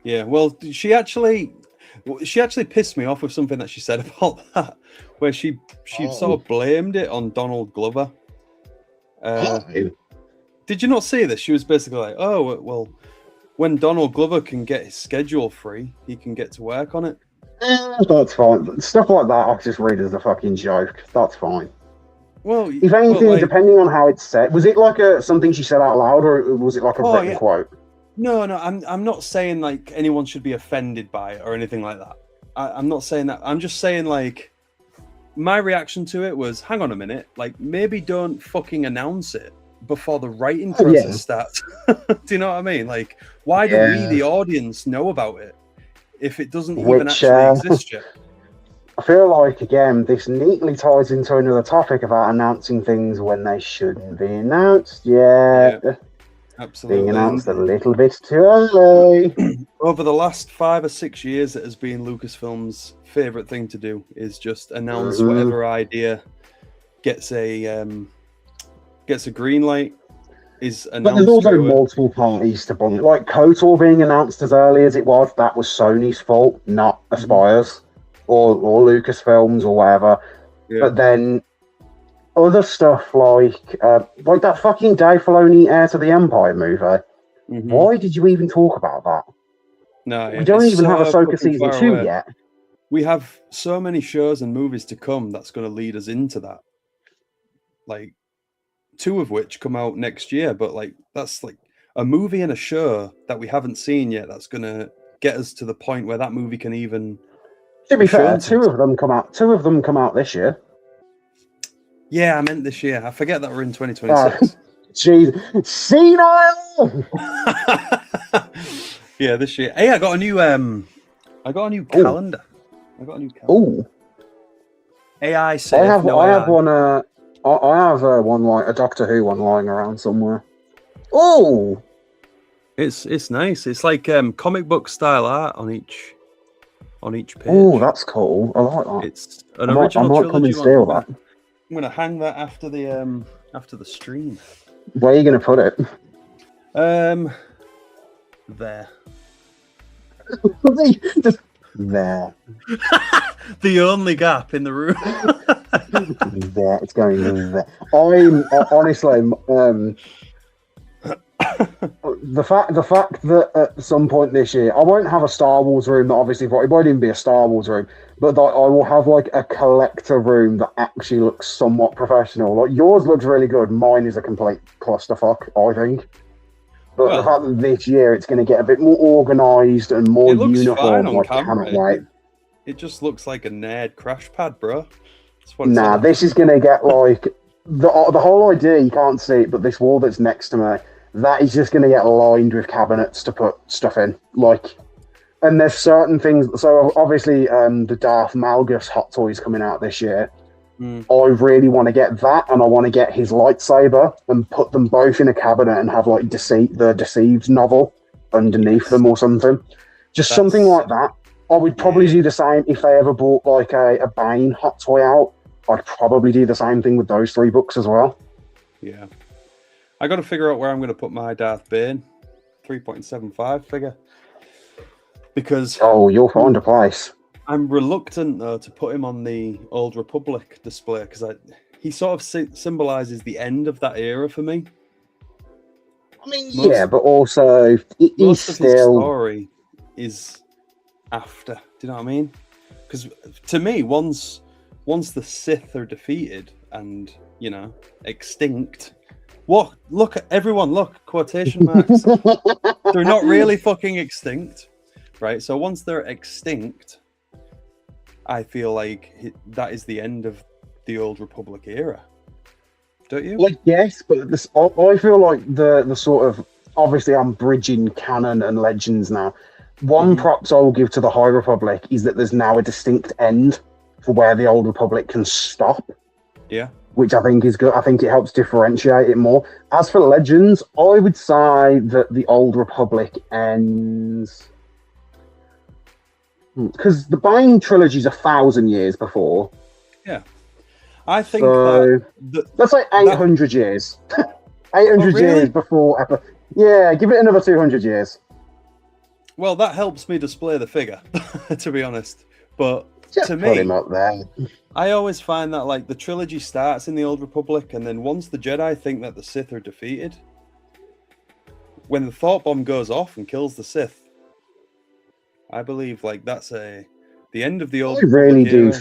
Yeah, well, she actually pissed me off with something that she said about that, where she sort of blamed it on Donald Glover. Did you not see this? She was basically like, oh, well, when Donald Glover can get his schedule free, he can get to work on it. That's fine. Stuff like that I just read as a fucking joke. That's fine. Well, if anything, depending on how it's said, was it like something she said out loud, or was it like a written quote? No, I'm not saying like anyone should be offended by it or anything like that. I'm not saying that. I'm just saying like my reaction to it was, hang on a minute, like maybe don't fucking announce it before the writing process starts. Do you know what I mean? Like, why do we, the audience, know about it if it doesn't even actually exist yet? I feel like, again, this neatly ties into another topic about announcing things when they shouldn't be announced yet. Yeah. Absolutely. Being announced a little bit too early. Over the last 5 or 6 years, it has been Lucasfilm's favourite thing to do, is just announce whatever idea gets a green light. But there's also multiple parties to bring. Like KOTOR being announced as early as it was, that was Sony's fault, not Aspire's or Lucasfilm's or whatever. Yeah. But then other stuff like that fucking Dave Filoni Heir to the Empire movie. Why did you even talk about that? No, we don't even have Ahsoka season 2 yet. We have so many shows and movies to come that's going to lead us into that. Like 2 of which come out next year, but like that's like a movie and a show that we haven't seen yet. That's going to get us to the point where that movie can even. To be fair, 2 of them come out. 2 of them come out this year. Yeah, I meant this year. I forget that we're in 2026. Jeez, senile. Yeah, this year. Hey, I got a new calendar. I got a new calendar. Oh. AI safe. I have one. I have one like a Doctor Who one lying around somewhere. Oh. It's nice. It's like comic book style art on each page. Oh, that's cool. I like that. It's an original I might come and steal that. I'm gonna hang that after the stream. Where are you going to put it? There. Just there. The only gap in the room. There. It's going there. Honestly, the fact that at some point this year, I won't have a Star Wars room. That obviously, it won't even be a Star Wars room, but that I will have like a collector room that actually looks somewhat professional. Like yours looks really good. Mine is a complete clusterfuck, I think. But the fact that this year it's going to get a bit more organised and more uniform, I cannot wait. It just looks like a nerd crash pad, bro. Nah, this is going to get like the whole idea. You can't see it, but this wall that's next to me, that is just going to get lined with cabinets to put stuff in. Like, and there's certain things. So obviously, the Darth Malgus Hot Toys coming out this year. I really want to get that, and I want to get his lightsaber and put them both in a cabinet and have like the Deceived novel underneath them or something. Just something like that. I would probably do the same if they ever brought like a Bane Hot Toy out. I'd probably do the same thing with those 3 books as well. Yeah. I got to figure out where I'm going to put my Darth Bane 3.75 figure. Because... Oh, you'll find a place. I'm reluctant, though, to put him on the Old Republic display because he sort of symbolises the end of that era for me. I mean, yeah, but also he's still... his story is after. Do you know what I mean? Because to me, once the Sith are defeated and, you know, extinct... What? Look, everyone, look, quotation marks. They're not really fucking extinct, right? So once they're extinct... I feel like that is the end of the Old Republic era. Don't you? Like, yes, but I feel like the sort of... Obviously, I'm bridging canon and legends now. One props I will give to the High Republic is that there's now a distinct end for where the Old Republic can stop. Yeah. Which I think is good. I think it helps differentiate it more. As for legends, I would say that the Old Republic ends... Because the Bane trilogy is 1,000 years before. Yeah. I think so, let's say 800 years. 800 years before... Yeah, give it another 200 years. Well, that helps me display the figure, to be honest. But just to put me, him up there. I always find that like the trilogy starts in the Old Republic, and then once the Jedi think that the Sith are defeated, when the thought bomb goes off and kills the Sith, I believe like that's the end of the Old Republic. I really do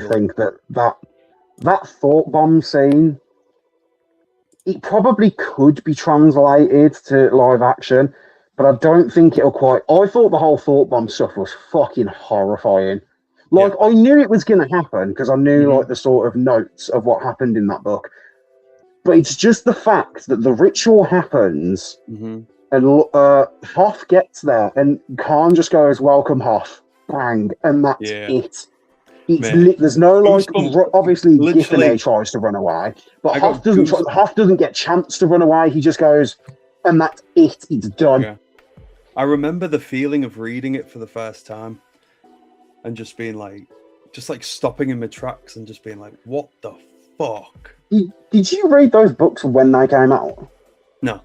think that thought bomb scene, it probably could be translated to live action, but I don't think it'll quite. I thought the whole thought bomb stuff was fucking horrifying. Like, I knew it was going to happen because I knew like the sort of notes of what happened in that book. But it's just the fact that the ritual happens and Hoth gets there and Khan just goes, "Welcome, Hoth," bang, and that's it. It's there's no like. Obviously, Giffany tries to run away, but Hoth doesn't. Hoth doesn't get chance to run away. He just goes, and that's it. It's done. Yeah. I remember the feeling of reading it for the first time, and just being like, stopping in my tracks and just being like, "What the fuck?" Did you read those books when they came out? No.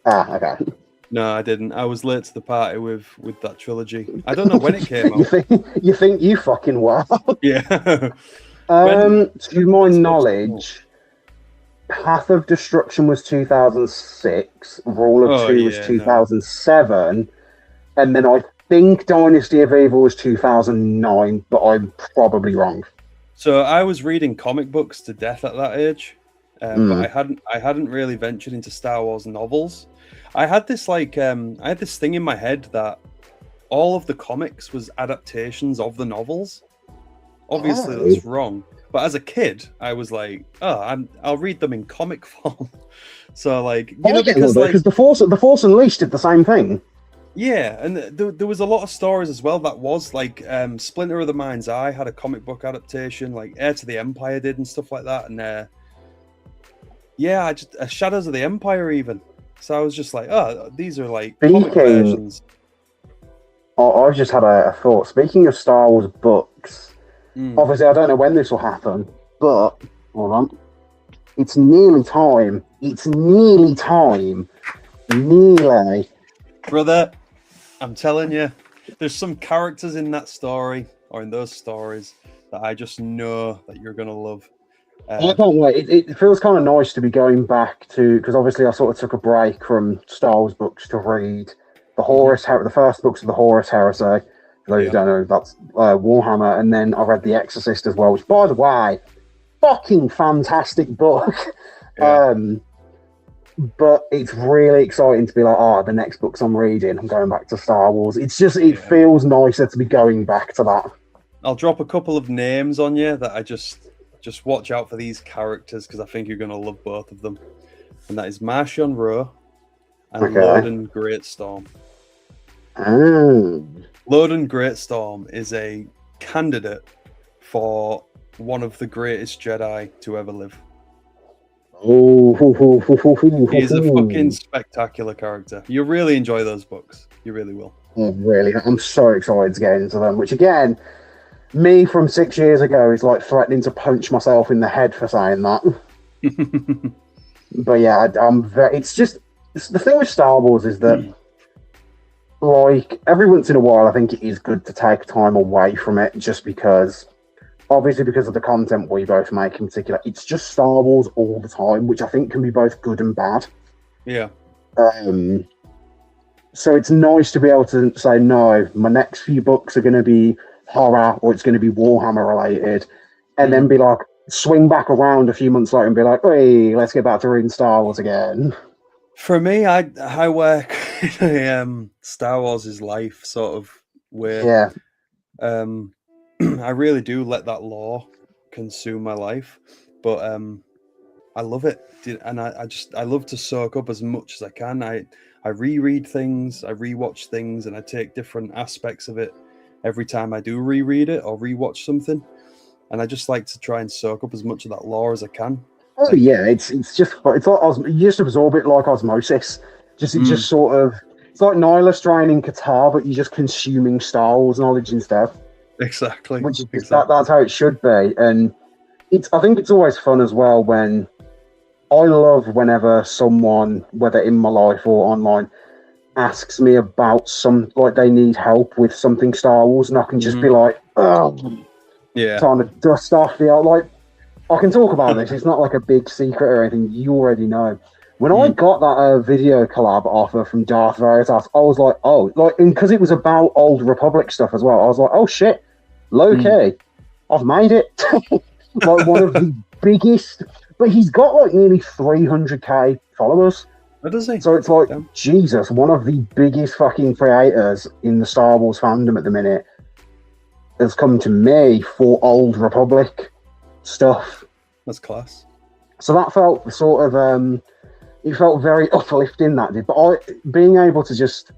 Ah, okay. No, I didn't. I was late to the party with that trilogy. I don't know when it came out. You think you fucking were? Yeah. To my knowledge, Path of Destruction was 2006, Rule of Two was 2007, and then I think Dynasty of Evil was 2009, but I'm probably wrong. So I was reading comic books to death at that age, but I hadn't really ventured into Star Wars novels. I had this thing in my head that all of the comics was adaptations of the novels. Obviously, that's wrong. But as a kid, I was like, I'll read them in comic form. So like, because the Force Unleashed did the same thing. Yeah, and there was a lot of stories as well that was like Splinter of the Mind's Eye had a comic book adaptation, like Heir to the Empire did and stuff like that, and Shadows of the Empire even. So I was just like, these are like comic versions. I've just had a thought. Speaking of Star Wars books, obviously I don't know when this will happen, but hold on. It's nearly time. It's nearly time. Nearly. Brother, I'm telling you, there's some characters in that story or in those stories that I just know that you're going to love. I can't wait. It feels kind of nice to be going back to, because obviously I sort of took a break from Star Wars books to read the first books of the Horus Heresy. For those who don't know, that's Warhammer, and then I read The Exorcist as well, which, by the way, fucking fantastic book. Yeah. But it's really exciting to be like, the next books I'm reading, I'm going back to Star Wars. It's just, it feels nicer to be going back to that. I'll drop a couple of names on you that I just watch out for these characters because I think you're going to love both of them. And that is Marchion Ro and Loden Greatstorm. Loden Greatstorm is a candidate for one of the greatest Jedi to ever live. He's a fucking spectacular character. You'll really enjoy those books. You really will. I'm so excited to get into them, which again, me from 6 years ago is like threatening to punch myself in the head for saying that. But yeah, the thing with Star Wars is that like every once in a while I think it is good to take time away from it, just because obviously because of the content we both make in particular. It's just Star Wars all the time, which I think can be both good and bad. Yeah. So it's nice to be able to say, no, my next few books are going to be horror or it's going to be Warhammer related, and then be like, swing back around a few months later and be like, hey, let's get back to reading Star Wars again. For me, I work in a Star Wars is life sort of way. Yeah. I really do let that lore consume my life, but I love it, and I love to soak up as much as I can. I reread things, I rewatch things, and I take different aspects of it every time I do reread it or rewatch something, and I just like to try and soak up as much of that lore as I can. Oh yeah, it's like you just absorb it like osmosis. It's like Nyla straining Qatar, but you're just consuming Star Wars knowledge instead. Exactly. That's how it should be, and I think it's always fun as well when I love whenever someone, whether in my life or online, asks me about like they need help with something Star Wars, and I can just be like, trying to dust off like I can talk about this. It's not like a big secret or anything. You already know. When I got that video collab offer from Darth Veritas, I was like, and because it was about Old Republic stuff as well, I was like, oh shit, low-key, I've made it. Like one of the biggest, but he's got like nearly 300k followers. What does he? So it's like, Jesus, one of the biggest fucking creators in the Star Wars fandom at the minute has come to me for Old Republic stuff. That's class. So that felt sort of, it felt very uplifting, that did. But being able to just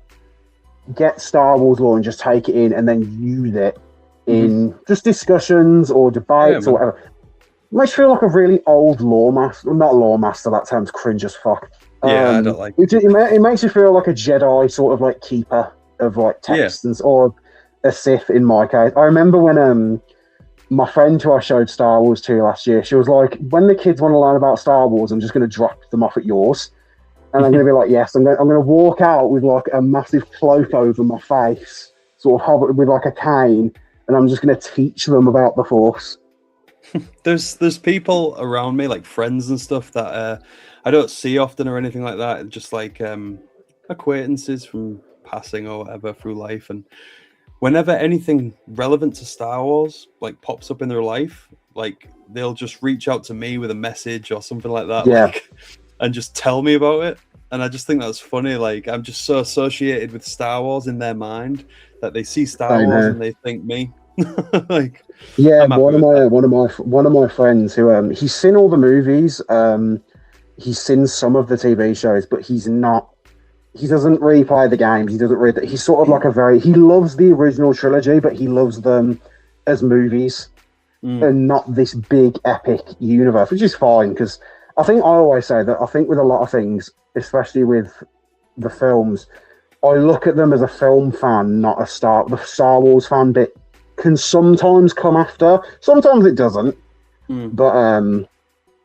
get Star Wars lore and just take it in and then use it in just discussions or debates or whatever, makes you feel like a really old lore master. Not lore master, that term's cringe as fuck. Yeah, I don't like it. It makes you feel like a Jedi sort of like keeper of like texts or a Sith in my case. I remember when my friend who I showed Star Wars to last year, she was like, when the kids want to learn about Star Wars, I'm just going to drop them off at yours. And I'm going to be like, yes, I'm going to walk out with like a massive cloak over my face, sort of hover with like a cane, and I'm just going to teach them about the Force. There's people around me, like friends and stuff, that I don't see often or anything like that. Just like acquaintances from passing or whatever through life, and whenever anything relevant to Star Wars like pops up in their life, like they'll just reach out to me with a message or something like that, and just tell me about it. And I just think that's funny. Like I'm just so associated with Star Wars in their mind that they see Star Wars and they think me. Like one of my friends who he's seen all the movies, he's seen some of the TV shows, but he doesn't replay the games. He doesn't read that. He's sort of like he loves the original trilogy, but he loves them as movies and not this big epic universe, which is fine. Because I always say that I think with a lot of things, especially with the films, I look at them as a film fan, not the Star Wars fan bit can sometimes come after. Sometimes it doesn't. But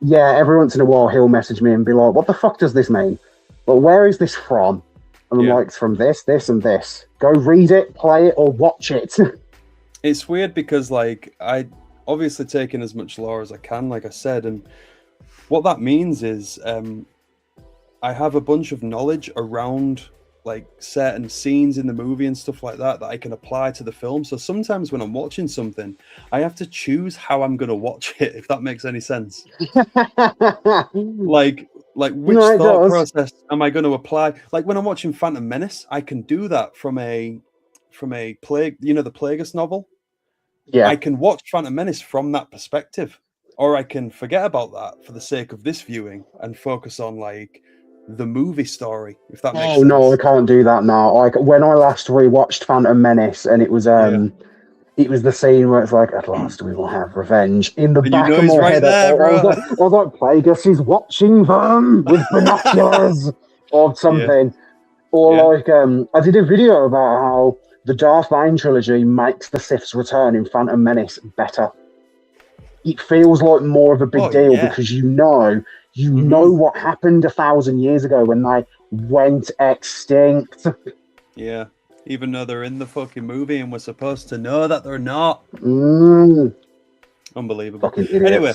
yeah, every once in a while he'll message me and be like, "What the fuck does this mean? Well, where is this from?" And I'm Yeah. like, "It's from this, this, and this. Go read it, play it, or watch it." It's weird because like I obviously take in as much lore as I can, like I said, and what that means is I have a bunch of knowledge around like certain scenes in the movie and stuff like that that I can apply to the film. So sometimes when I'm watching something, I have to choose how I'm going to watch it, if that makes any sense. Like which No, it thought does. process am I going to apply? Like when I'm watching Phantom Menace, I can do that from a plague, the Plagueis novel. Yeah. I can watch Phantom Menace from that perspective, or I can forget about that for the sake of this viewing and focus on like the movie story, if that makes Oh sense. no, I can't do that now. Like when I last rewatched Phantom Menace, and it was the scene where it's like, "At last we will have revenge." In the And you back know of he's my right head, there, I bro. was like, Plagueis is watching them with binoculars or something. Or like, I did a video about how the Darth Vader trilogy makes the Sith's return in Phantom Menace better. It feels like more of a big deal because you know what happened 1,000 years ago when they went extinct. Yeah. Even though they're in the fucking movie and we're supposed to know that they're not. Unbelievable. Fucking idiots. Anyway,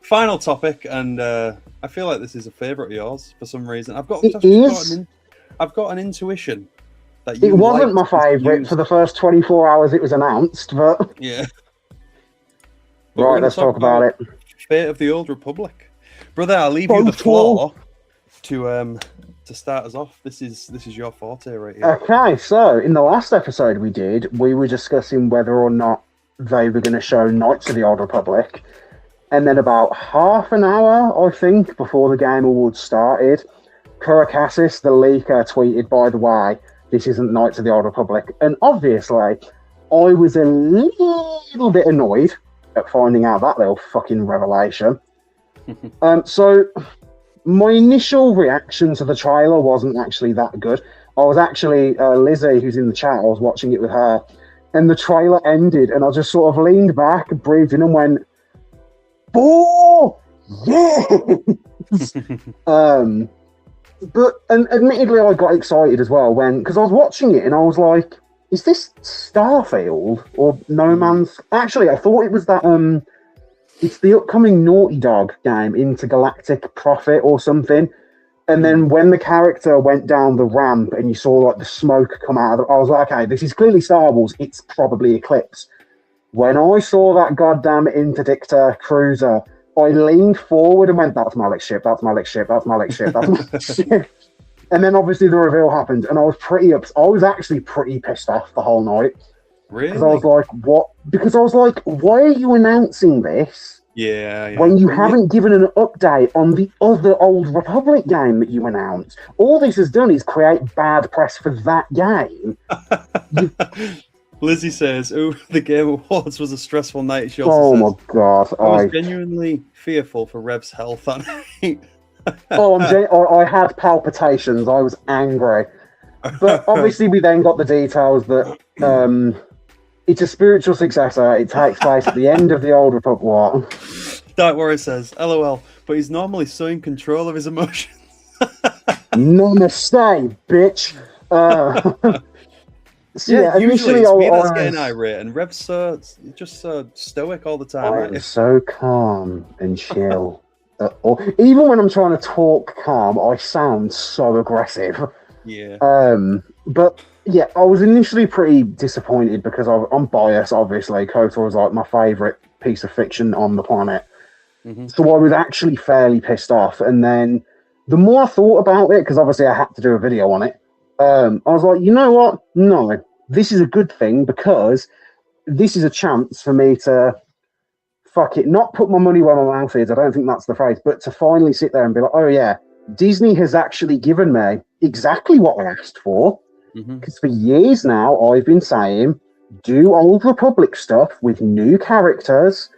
final topic, and I feel like this is a favourite of yours for some reason. I've got an intuition that you. It wasn't my favourite for the first 24 hours it was announced, but yeah. Right, let's talk about it. Fate of the Old Republic, brother. I'll leave you the floor to start us off. This is your forte right here. Okay, so in the last episode we were discussing whether or not they were going to show Knights of the Old Republic, and then about half an hour, I think, before the Game Awards started, Kurakassis, the leaker, tweeted, "By the way, this isn't Knights of the Old Republic," and obviously, I was a little bit annoyed at finding out that little fucking revelation. So my initial reaction to the trailer wasn't actually that good. I was actually Lizzie, who's in the chat, I was watching it with her, and the trailer ended, and I just sort of leaned back, breathed in, and went, "Oh, yes!" But admittedly, I got excited as well because I was watching it, and I was like, "Is this Starfield or No Man's?" Actually, I thought it was that. It's the upcoming Naughty Dog game, Intergalactic Prophet or something. And then when the character went down the ramp and you saw like the smoke come out of it, I was like, "Okay, this is clearly Star Wars. It's probably Eclipse." When I saw that goddamn Interdictor cruiser, I leaned forward and went, "That's Malik's ship. That's Malik's ship. That's Malik's ship. That's Malik's ship." And then obviously the reveal happened, and I was actually pretty pissed off the whole night. Really? Because I was like, "What?" Because I was like, "Why are you announcing this?" Yeah. When you haven't given an update on the other Old Republic game that you announced. All this has done is create bad press for that game. Lizzie says, "Oh, the Game Awards was a stressful night." She also says, my god! I was genuinely fearful for Rev's health that night. I had palpitations. I was angry. But obviously we then got the details that it's a spiritual successor. It takes place at the end of the Old Republic. What? Dark Warrior says, "LOL," but he's normally so in control of his emotions. Namaste, bitch. So initially it's me that's getting irate, and Rev's just so stoic all the time. I'm so calm and chill. Even when I'm trying to talk calm, I sound so aggressive. Yeah. But yeah, I was initially pretty disappointed because I'm biased, obviously. KOTOR is like my favourite piece of fiction on the planet. So I was actually fairly pissed off. And then the more I thought about it, because obviously I had to do a video on it, I was like, you know what? No, this is a good thing because this is a chance for me to not put my money where my mouth is. I don't think that's the phrase, but to finally sit there and be like, "Oh yeah, Disney has actually given me exactly what I asked for." Because for years now, I've been saying, do Old Republic stuff with new characters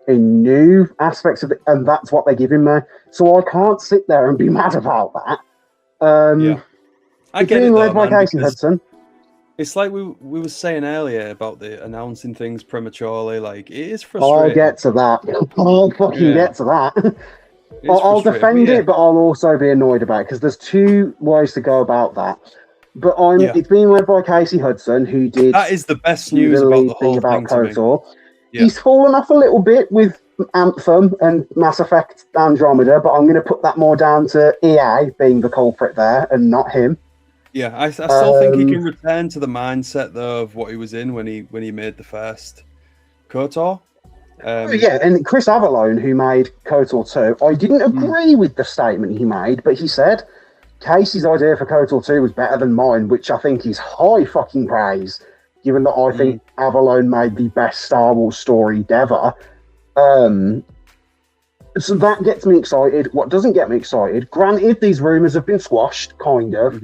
and new aspects of it, and that's what they're giving me. So I can't sit there and be mad about that. I get it, being led by Casey Hudson. It's like we were saying earlier about the announcing things prematurely. Like, it is I'll frustrating. get to that. I'll fucking get to that. I'll defend it, but I'll also be annoyed about it because there's two ways to go about that. But it's being led by Casey Hudson, who did that is the best news about the whole thing to me. KOTOR. He's fallen off a little bit with Anthem and Mass Effect Andromeda, but I'm going to put that more down to EA being the culprit there and not him. Yeah, I still think he can return to the mindset though of what he was in when he made the first KOTOR. And Chris Avallone, who made KOTOR 2, I didn't agree with the statement he made, but he said Casey's idea for KOTOR 2 was better than mine, which I think is high fucking praise, given that I think Avallone made the best Star Wars story ever. So that gets me excited. What doesn't get me excited, granted, these rumours have been squashed, kind of.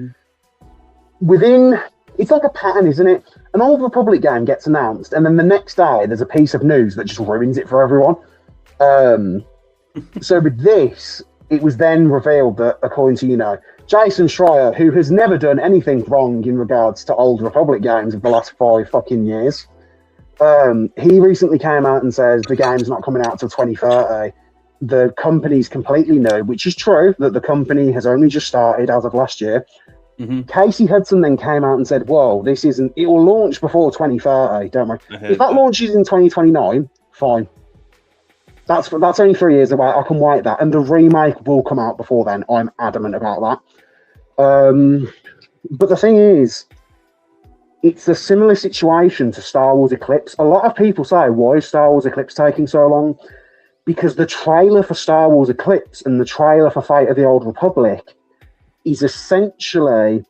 It's like a pattern, isn't it? An Old Republic game gets announced, and then the next day there's a piece of news that just ruins it for everyone. So with this, it was then revealed that, according to, Jason Schreier, who has never done anything wrong in regards to Old Republic games of the last 5 fucking years, he recently came out and says the game's not coming out till 2030. The company's completely new, which is true, that the company has only just started as of last year. Casey Hudson then came out and said, whoa, it will launch before 2030, don't worry. If that launches in 2029, fine. That's only 3 years away. I can wait that. And the remake will come out before then. I'm adamant about that. But the thing is, it's a similar situation to Star Wars Eclipse. A lot of people say, why is Star Wars Eclipse taking so long? Because the trailer for Star Wars Eclipse and the trailer for Fate of the Old Republic is essentially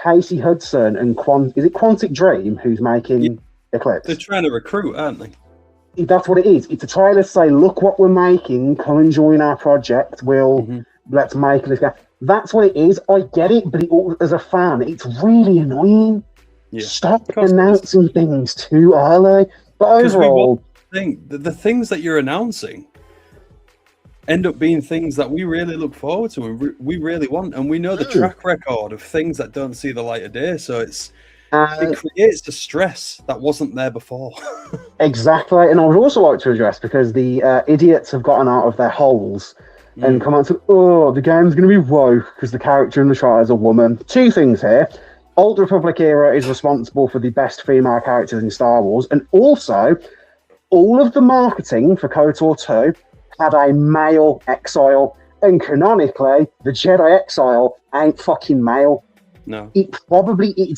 Casey Hudson and Quantic Dream who's making Eclipse. They're trying to recruit, aren't they? That's what it is. It's a trailer to say, look what we're making, come and join our project, let's make this game. That's what it is. I get it, but as a fan, it's really annoying. Stop announcing things too early. But overall, the things that you're announcing end up being things that we really look forward to and we really want, and we know the track record of things that don't see the light of day, so it creates the stress that wasn't there before. Exactly. And I would also like to address, because the idiots have gotten out of their holes and come out and said, the game's going to be woke because the character in the trial is a woman. Two things here. Old Republic era is responsible for the best female characters in Star Wars, and also all of the marketing for KOTOR 2 had a male exile, and canonically, the Jedi exile ain't fucking male. No. It's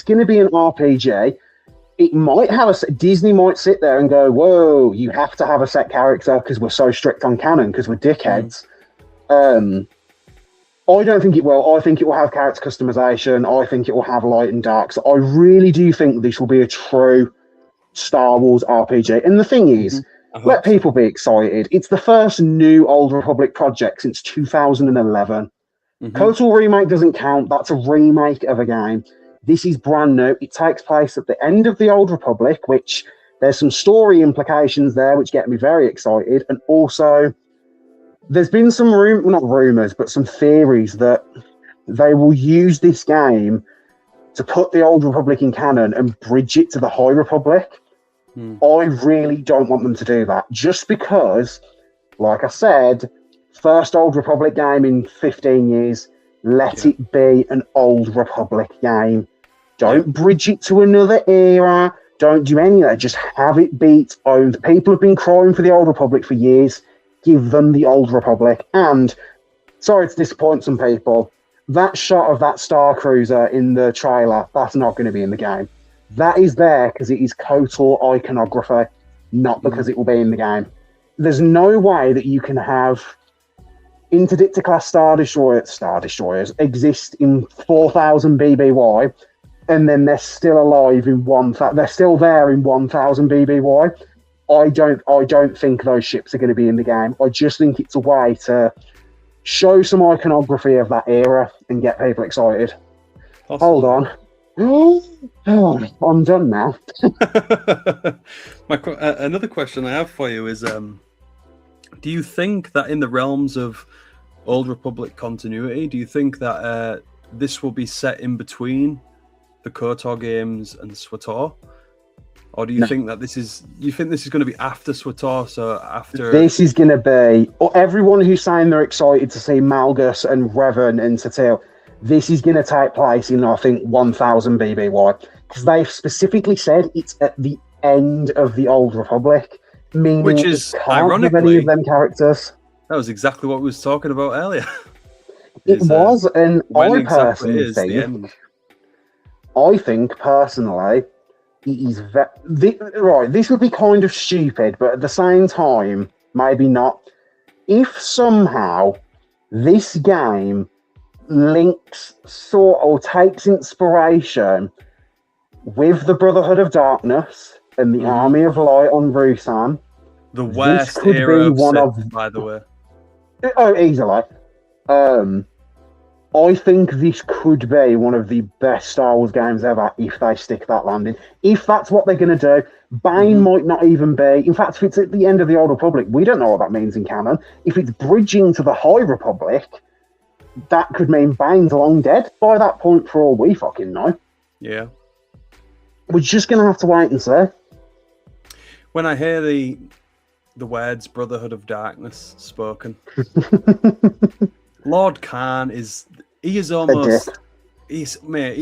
going to be an RPG. It might have Disney might sit there and go, whoa, you have to have a set character because we're so strict on canon because we're dickheads. I don't think it will. I think it will have character customization. I think it will have light and dark. So I really do think this will be a true Star Wars RPG. And the thing is, let people be excited. It's the first new Old Republic project since 2011. KOTOR Remake doesn't count. That's a remake of a game. This is brand new. It takes place at the end of the Old Republic, which there's some story implications there, which get me very excited. And also, there's been some not rumors, but some theories that they will use this game to put the Old Republic in canon and bridge it to the High Republic. I really don't want them to do that, just because, like I said, first Old Republic game in 15 years, let it be an Old Republic game. Don't bridge it to another era. Don't do any of that. Just have it be its own. People have been crying for the Old Republic for years. Give them the Old Republic. And, sorry to disappoint some people, that shot of that Star Cruiser in the trailer, that's not going to be in the game. That is there because it is KOTOR iconography, not because it will be in the game. There's no way that you can have Interdictor-class Star Destroyers exist in 4,000 BBY, and then they're still alive in they're still there in 1,000 BBY. I don't think those ships are going to be in the game. I just think it's a way to show some iconography of that era and get people excited. Possibly. Hold on. Oh, I'm done now. Another question I have for you is, do you think that in the realms of Old Republic continuity, do you think that this will be set in between the KOTOR games and SWTOR? Or do you think that this is going to be after SWTOR? So after this is going to be, or everyone who's saying they're excited to see Malgus and Revan and Tatil, this is going to take place in, I think, 1000 BBY, because they've specifically said it's at the end of the Old Republic, meaning which is ironically any of them characters. That was exactly what we was talking about earlier. It was, and I exactly personally think personally. It is right. This would be kind of stupid, but at the same time, maybe not. If somehow this game links or takes inspiration with the Brotherhood of Darkness and the Army of Light on Rusan, the worst era of Sith, by the way. Oh, easily. I think this could be one of the best Star Wars games ever if they stick that landing. If that's what they're going to do, Bane might not even be... In fact, if it's at the end of the Old Republic, we don't know what that means in canon. If it's bridging to the High Republic, that could mean Bane's long dead by that point for all we fucking know. Yeah. We're just going to have to wait and see. When I hear the words Brotherhood of Darkness spoken... Lord Khan he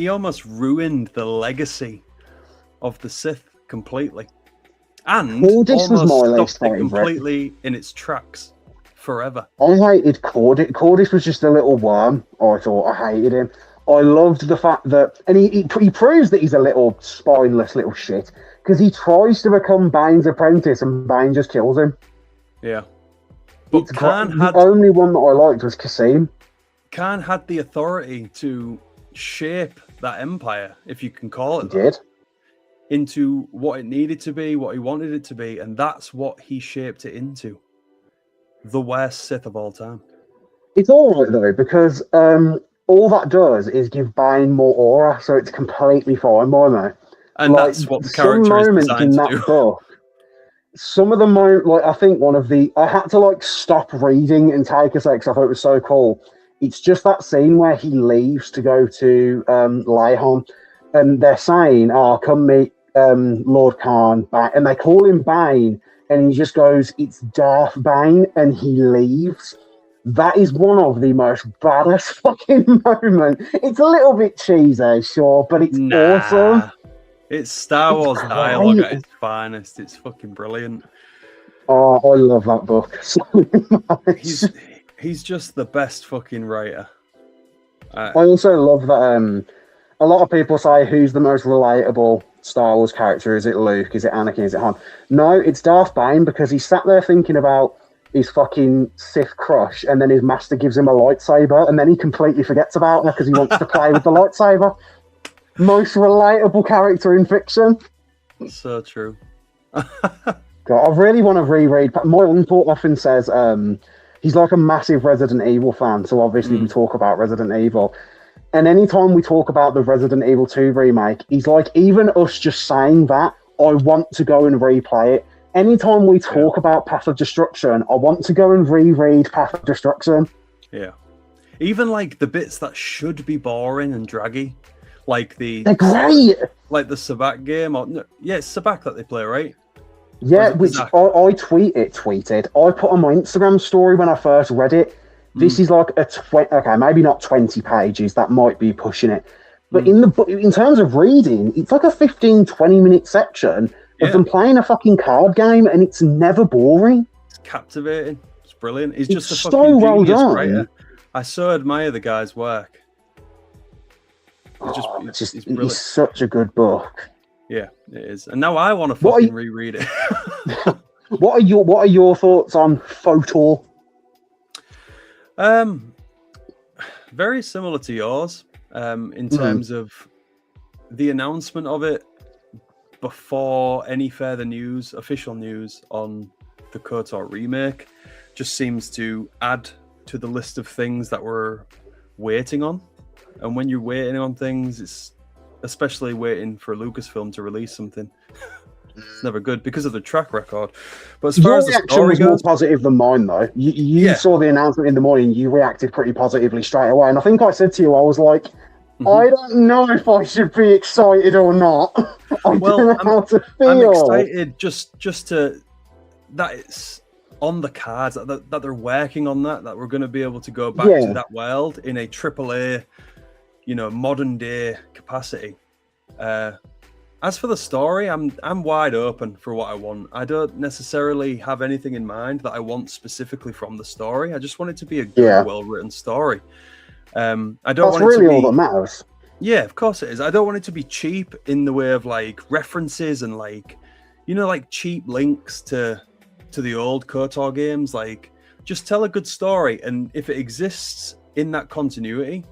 almost ruined the legacy of the Sith completely. And Cordis was my least stopped it completely in its tracks forever. I hated Cordis. Cordis was just a little worm. I thought I hated him. I loved the fact that, and he proves that he's a little spineless little shit, because he tries to become Bane's apprentice and Bane just kills him. Yeah. But the only one that I liked was Kassim. Khan had the authority to shape that empire, if you can call it that, into what it needed to be, what he wanted it to be, and that's what he shaped it into. The worst Sith of all time. It's all right, though, because all that does is give Bane more aura, so it's completely fine by me. And that's what the character is designed to do. Some of the moments, I think I had to stop reading and take a sec because I thought it was so cool. It's just that scene where he leaves to go to Lehon, and they're saying, come meet Lord Khan, and they call him Bane, and he just goes, it's Darth Bane, and he leaves. That is one of the most baddest fucking moments. It's a little bit cheesy, sure, but it's awesome. It's Star Wars dialogue at its finest. It's fucking brilliant. Oh, I love that book so much. He's just the best fucking writer. I also love that a lot of people say, who's the most relatable Star Wars character? Is it Luke? Is it Anakin? Is it Han? No, it's Darth Bane, because he sat there thinking about his fucking Sith crush, and then his master gives him a lightsaber, and then he completely forgets about her because he wants to play with the lightsaber. Most relatable character in fiction. So true. God, I really want to reread. My uncle often says he's like a massive Resident Evil fan, so obviously we talk about Resident Evil. And anytime we talk about the Resident Evil 2 remake, he's like, even us just saying that, I want to go and replay it. Anytime we talk about Path of Destruction, I want to go and reread Path of Destruction. Yeah. Even the bits that should be boring and draggy. They're great. Like the Sabak game, it's Sabak that they play, right? Yeah, which I tweeted. I put on my Instagram story when I first read it. This is like okay, maybe not 20 pages. That might be pushing it. But in the book, in terms of reading, it's like a 15-20 minute section of them playing a fucking card game, and it's never boring. It's captivating. It's brilliant. He's just it's a so fucking well genius done. writer. I so admire the guy's work. It's such a good book. Yeah, it is. And now I want to fucking reread it. What are your thoughts on FOTOR? Very similar to yours. In terms of the announcement of it before any further news, official news on the KOTOR remake, just seems to add to the list of things that we're waiting on. And when you're waiting on things, it's especially waiting for Lucasfilm to release something. It's never good because of the track record. But as far as the story was more positive than mine, though. You saw the announcement in the morning. You reacted pretty positively straight away, and I think I said to you, I was like, I don't know if I should be excited or not. I don't know how to feel. I'm excited just to that it's on the cards that they're working on that we're going to be able to go back to that world in a AAA, modern day capacity. As for the story, I'm wide open for what I want. I don't necessarily have anything in mind that I want specifically from the story. I just want it to be a good, well-written story. I don't want it to be... That's really all that matters. Yeah, of course it is. I don't want it to be cheap in the way of like references and like, like cheap links to the old KOTOR games. Like, just tell a good story, and if it exists in that continuity,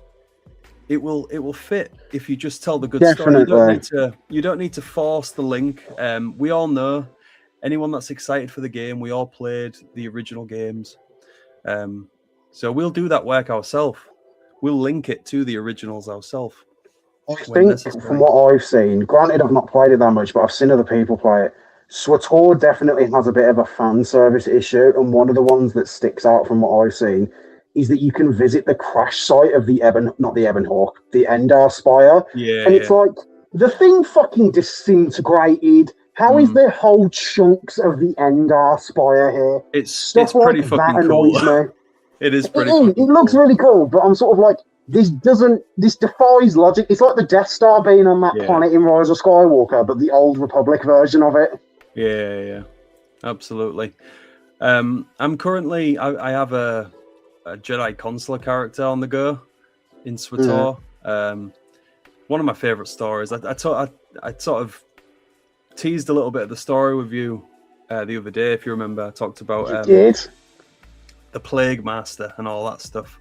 it will fit if you just tell the good story. You don't need to force the link. We all know, anyone that's excited for the game, we all played the original games. So we'll do that work ourselves. We'll link it to the originals ourselves. I think from what I've seen, granted I've not played it that much, but I've seen other people play it, SWTOR definitely has a bit of a fan service issue, and one of the ones that sticks out from what I've seen is that you can visit the crash site of the Endar Spire. And it's like, the thing fucking disintegrated. How is there whole chunks of the Endar Spire here? It's pretty fucking cool. It is pretty cool. It looks really cool, but I'm sort of like, this defies logic. It's like the Death Star being on that planet in Rise of Skywalker, but the old Republic version of it. Yeah. Absolutely. I'm currently, I have a Jedi Consular character on the go in SWTOR. One of my favorite stories. I sort of teased a little bit of the story with you the other day, if you remember. I talked about the Plague Master and all that stuff.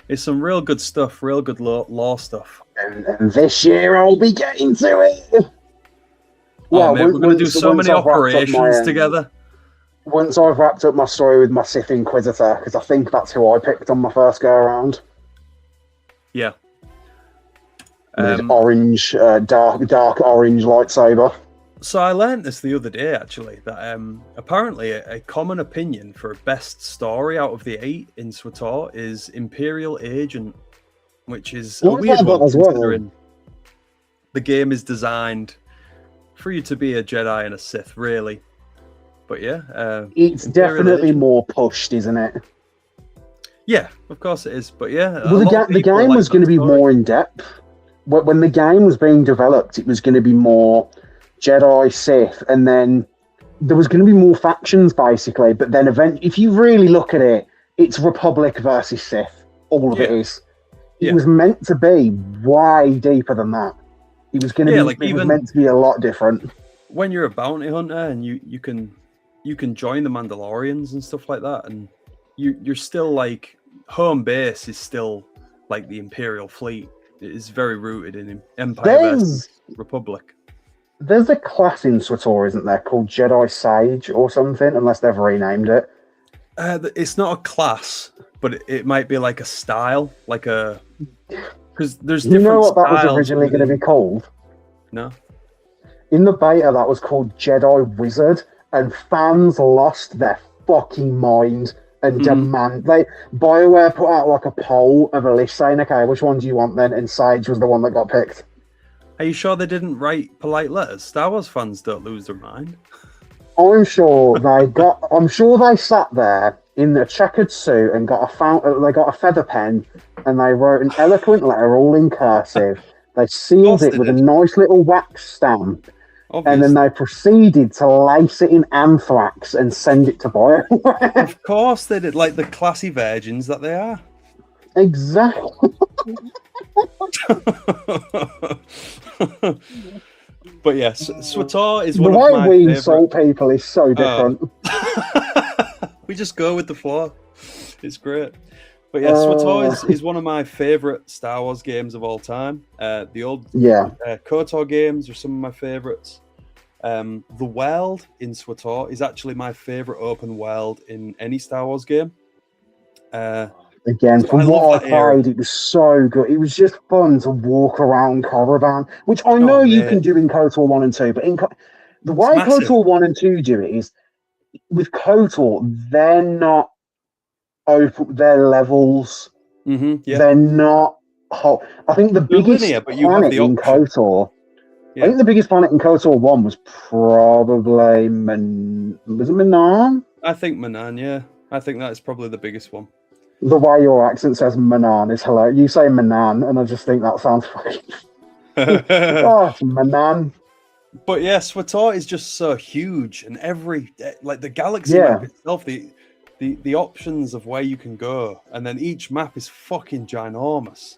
It's some real good stuff, real good lore stuff. And this year I'll be getting to it. Oh, man, we're going to do so many operations together. Once I've wrapped up my story with my Sith Inquisitor, because I think that's who I picked on my first go around. Yeah. Orange, dark orange lightsaber. So I learned this the other day, actually, that apparently a common opinion for best story out of the 8 in SWTOR is Imperial Agent, which is a weird one considering the game is designed for you to be a Jedi and a Sith, really. But yeah, it's definitely more pushed, isn't it? Yeah, of course it is. But yeah, well, the game was going to be more in depth. When the game was being developed, it was going to be more Jedi, Sith, and then there was going to be more factions, basically. But then, if you really look at it, it's Republic versus Sith. All of it is. It was meant to be way deeper than that. It was going to be. It was meant to be a lot different. When you're a bounty hunter and you can join the Mandalorians and stuff like that, and you're still like, home base is still like the Imperial fleet. It is very rooted in Empire versus Republic. There's a class in SWTOR, isn't there, called Jedi Sage or something, unless they've renamed it. It's not a class, but it might be like a style, like a... Because there's different You know what that was originally going to be called? No. In the beta, that was called Jedi Wizard, and fans lost their fucking mind and demand. BioWare put out like a poll of a list saying, okay, which one do you want then? And Sage was the one that got picked. Are you sure they didn't write polite letters? Star Wars fans don't lose their mind. I'm sure they sat there in their checkered suit and got a feather pen and they wrote an eloquent letter all in cursive. They sealed it with a nice little wax stamp. Obviously. And then they proceeded to lace it in anthrax and send it to BioWare. Of course they did, like the classy virgins that they are. Exactly. But yes, SWTOR is the one of my way we insult people is so different. We just go with the flow. It's great. But yeah, SWTOR is one of my favourite Star Wars games of all time. The old KOTOR games are some of my favourites. The world in SWTOR is actually my favourite open world in any Star Wars game. Again, from what I played, it was so good. It was just fun to walk around Korriban, which I know you can do in KOTOR 1 and 2, but the way KOTOR 1 and 2 do it is, with KOTOR, they're not open, they're levels. They're not I think the They're biggest linear, but you have planet the in option. KOTOR. Yeah. I think the biggest planet in KOTOR 1 was probably was it Manan? I think Manan, yeah. I think that is probably the biggest one. The way your accent says Manan is hilarious. You say Manan, and I just think that sounds fucking. Oh, it's Manan. But yeah, SWTOR is just so huge, and the galaxy map itself, the options of where you can go, and then each map is fucking ginormous.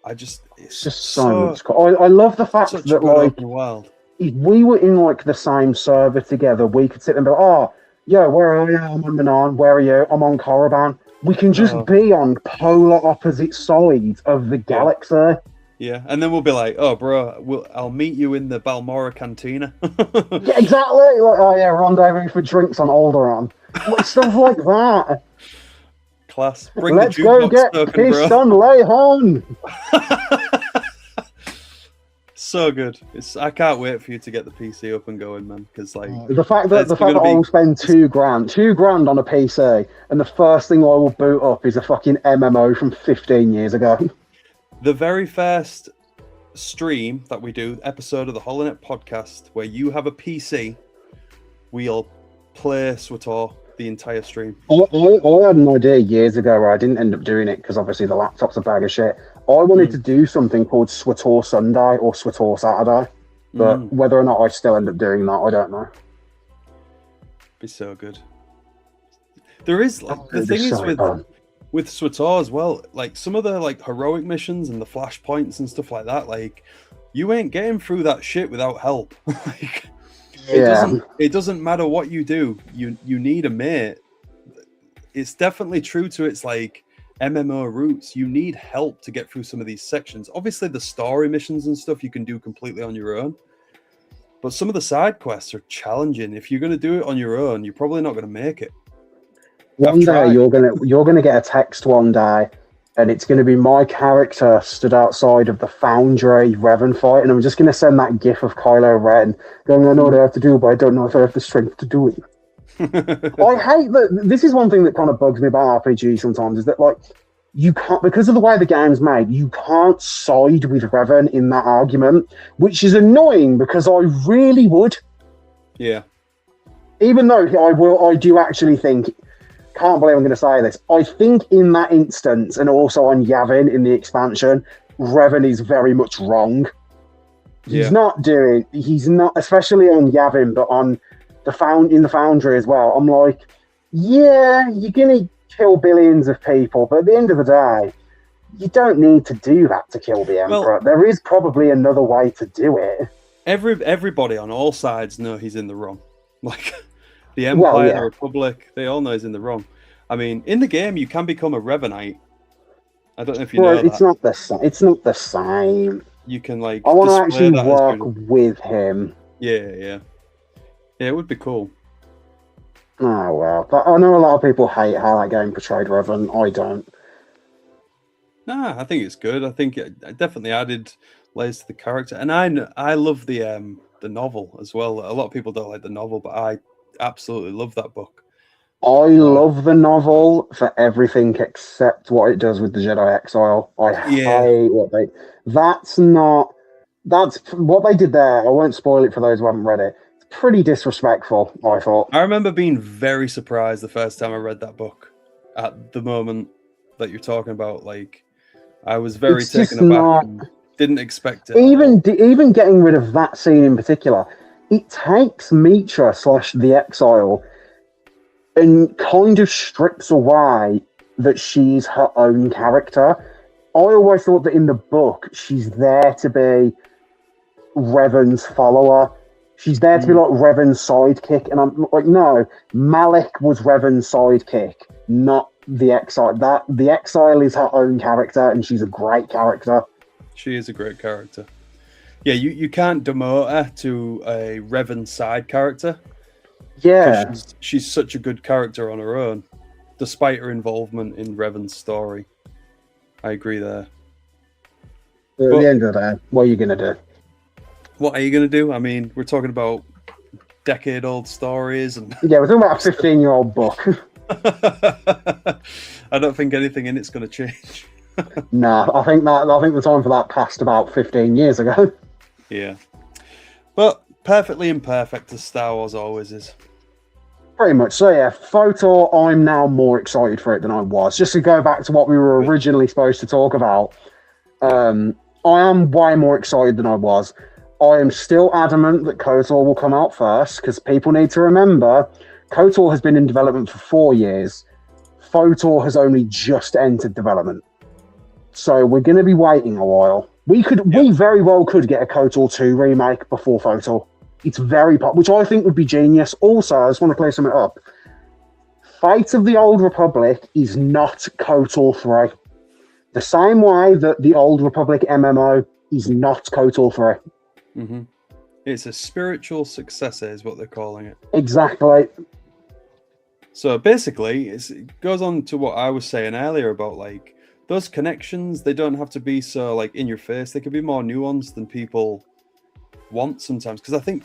It's just so much. I love the fact that like world. If we were in like the same server together, we could sit and be like, oh, yeah, where are you? I'm on Manan. Where are you? I'm on Korriban. We can just be on polar opposite sides of the galaxy. Yeah, and then we'll be like, oh, bro, I'll meet you in the Balmora Cantina. Yeah, exactly. Like, oh, yeah, rendezvous for drinks on Alderaan. Like, stuff like that. Class. Bring Let's the go jukebox get token, pissed bro. on Lehon. So good. I can't wait for you to get the PC up and going, man. Because like the fact that I will spend $2,000 on a PC, and the first thing I will boot up is a fucking MMO from 15 years ago. The very first stream that we do, episode of the HoloNet podcast, where you have a PC, we'll play SWTOR the entire stream. I had an idea years ago where I didn't end up doing it because obviously the laptop's a bag of shit. I wanted to do something called SWTOR Sunday or SWTOR Saturday, but whether or not I still end up doing that, I don't know. Be so good. There is the thing is with SWTOR as well, like some of the like heroic missions and the flashpoints and stuff like that, like you ain't getting through that shit without help. Like it doesn't matter what you do, you need a mate. It's definitely true to its like MMO roots. You need help to get through some of these sections. Obviously the story missions and stuff you can do completely on your own, but some of the side quests are challenging. If you're going to do it on your own, you're probably not going to make it. One day you're gonna get a text one day, and it's gonna be my character stood outside of the Foundry Revan fight, and I'm just gonna send that GIF of Kylo Ren going, "I know what I have to do, but I don't know if I have the strength to do it." I hate that. This is one thing that kind of bugs me about RPG sometimes, is that like you can't, because of the way the game's made, you can't side with Revan in that argument, which is annoying because I really would. Yeah. Even though I do actually think. Can't believe I'm going to say this. I think in that instance, and also on Yavin in the expansion, Revan is very much wrong. He's not, especially on Yavin, but on in the Foundry as well. I'm like, yeah, you're going to kill billions of people, but at the end of the day, you don't need to do that to kill the Emperor. There is probably another way to do it. Everybody on all sides know he's in the wrong. Like. The Empire, the Republic, they all know he's in the wrong. I mean, in the game, you can become a Revanite. I don't know if you know that. It's not the same. You can, like... I want to actually work with him. Yeah, it would be cool. Oh, well. But I know a lot of people hate how that game portrayed Revan. I don't. Nah, I think it's good. I think it definitely added layers to the character. And I love the novel as well. A lot of people don't like the novel, but I absolutely love that book. I love the novel for everything except what it does with the Jedi Exile. I hate that's what they did there. I won't spoil it for those who haven't read it. It's pretty disrespectful, I thought. I remember being very surprised the first time I read that book. At the moment that you're talking about, like I was very taken aback and didn't expect it. Even getting rid of that scene in particular, it takes Mitra / the Exile and kind of strips away that she's her own character. I always thought that in the book, she's there to be Revan's follower. She's there to be like Revan's sidekick. And I'm like, no, Malik was Revan's sidekick, not the Exile. The Exile is her own character, and she's a great character. She is a great character. Yeah, you can't demote her to a Revan side character. Yeah. She's such a good character on her own, despite her involvement in Revan's story. I agree there. But at the end of the day, what are you going to do? What are you going to do? I mean, we're talking about decade-old stories. And yeah, we're talking about a 15-year-old book. I don't think anything in it's going to change. Nah, I think the time for that passed about 15 years ago. Yeah. But perfectly imperfect as Star Wars always is. Pretty much. So yeah, FOTOR, I'm now more excited for it than I was. Just to go back to what we were originally supposed to talk about, I am way more excited than I was. I am still adamant that KOTOR will come out first, because people need to remember, KOTOR has been in development for 4 years. FOTOR has only just entered development. So we're going to be waiting a while. We very well could get a KOTOR 2 remake before FOTOR. It's very which I think would be genius. Also, I just want to clear something up. Fate of the Old Republic is not KOTOR 3. The same way that the Old Republic MMO is not KOTOR 3. Mm-hmm. It's a spiritual successor, is what they're calling it. Exactly. So basically, it goes on to what I was saying earlier about like those connections. They don't have to be so like in your face. They can be more nuanced than people want sometimes. Because I think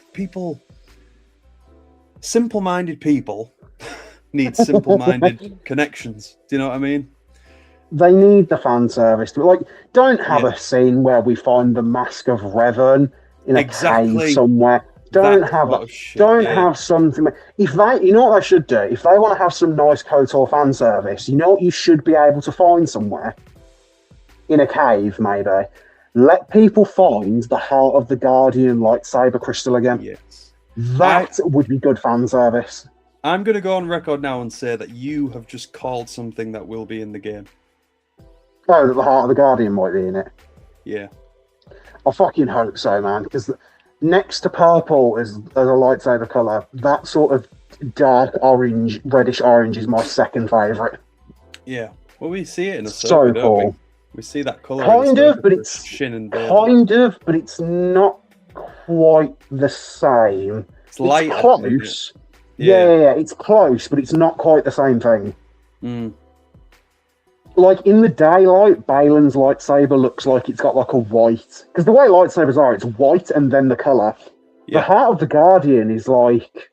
simple-minded people need simple-minded connections. Do you know what I mean? They need the fan service. Like, don't have a scene where we find the mask of Revan in a cave somewhere. Don't have something. If they, you know what they should do? If they want to have some nice KOTOR fan service, you know what you should be able to find somewhere? In a cave, maybe. Let people find the Heart of the Guardian lightsaber crystal again. Yes. That would be good fan service. I'm going to go on record now and say that you have just called something that will be in the game. Oh, that the Heart of the Guardian might be in it? Yeah. I fucking hope so, man, because next to purple as a lightsaber colour, that sort of dark orange, reddish orange is my second favourite. Yeah. Well, we see it in a so cool. We see that colour. Kind of, but it's Shin and but it's not quite the same. It's light. It's close. Yeah, it's close, but it's not quite the same thing. Mm. Like in the daylight, Balin's lightsaber looks like it's got like a white, because the way lightsabers are, it's white and then the colour. The Heart of the Guardian is like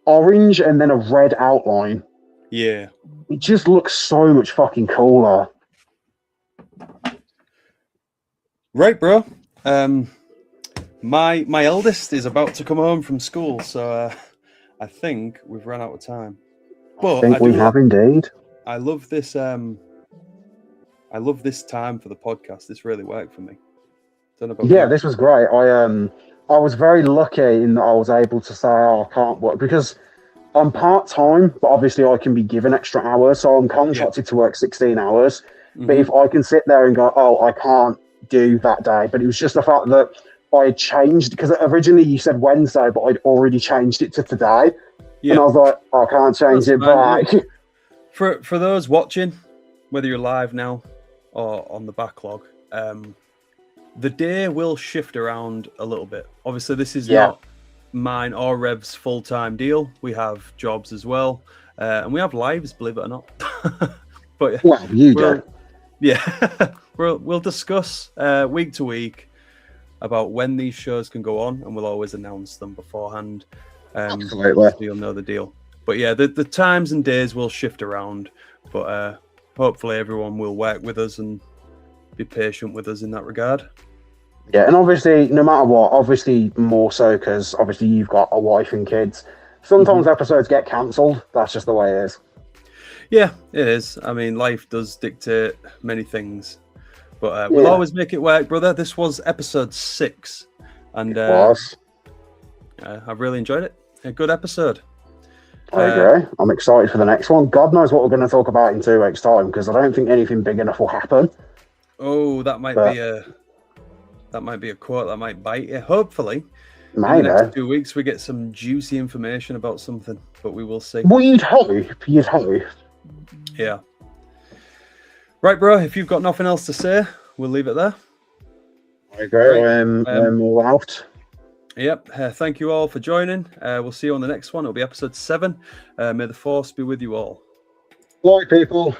orange and then a red outline. Yeah. It just looks so much fucking cooler. Right, bro. My eldest is about to come home from school, so I think we've run out of time. But I think we have indeed. I love this. I love this time for the podcast. This really worked for me. Don't know about you. This was great. I was very lucky in that I was able to say, I can't work, because I'm part-time, but obviously I can be given extra hours, so I'm contracted to work 16 hours. Mm-hmm. But if I can sit there and go, I can't do that day, but it was just the fact that I had changed, because originally you said Wednesday, but I'd already changed it to today. And I was like, I can't change it back. For those watching, whether you're live now or on the backlog, the day will shift around a little bit. Obviously, this is not mine or Rev's full-time deal. We have jobs as well, and we have lives, believe it or not. But you do. Yeah, we'll discuss week to week about when these shows can go on, and we'll always announce them beforehand. Absolutely. So you'll know the deal. But yeah, the times and days will shift around, but hopefully everyone will work with us and be patient with us in that regard. Yeah, and obviously, no matter what, obviously more so because obviously you've got a wife and kids. Sometimes episodes get cancelled. That's just the way it is. Yeah, it is. I mean, life does dictate many things, but we'll always make it work, brother. This was episode 6, and I've really enjoyed it. A good episode. I agree. I'm excited for the next one. God knows what we're going to talk about in 2 weeks' time, because I don't think anything big enough will happen. Oh, that might be a quote that might bite you. Hopefully, maybe in the next 2 weeks we get some juicy information about something, but we will see. Well, you'd hope. You'd hope. Yeah. Right, bro. If you've got nothing else to say, we'll leave it there. I agree. I'm all out. Yep. Thank you all for joining. We'll see you on the next one. It'll be episode 7. May the force be with you all. Bye, people.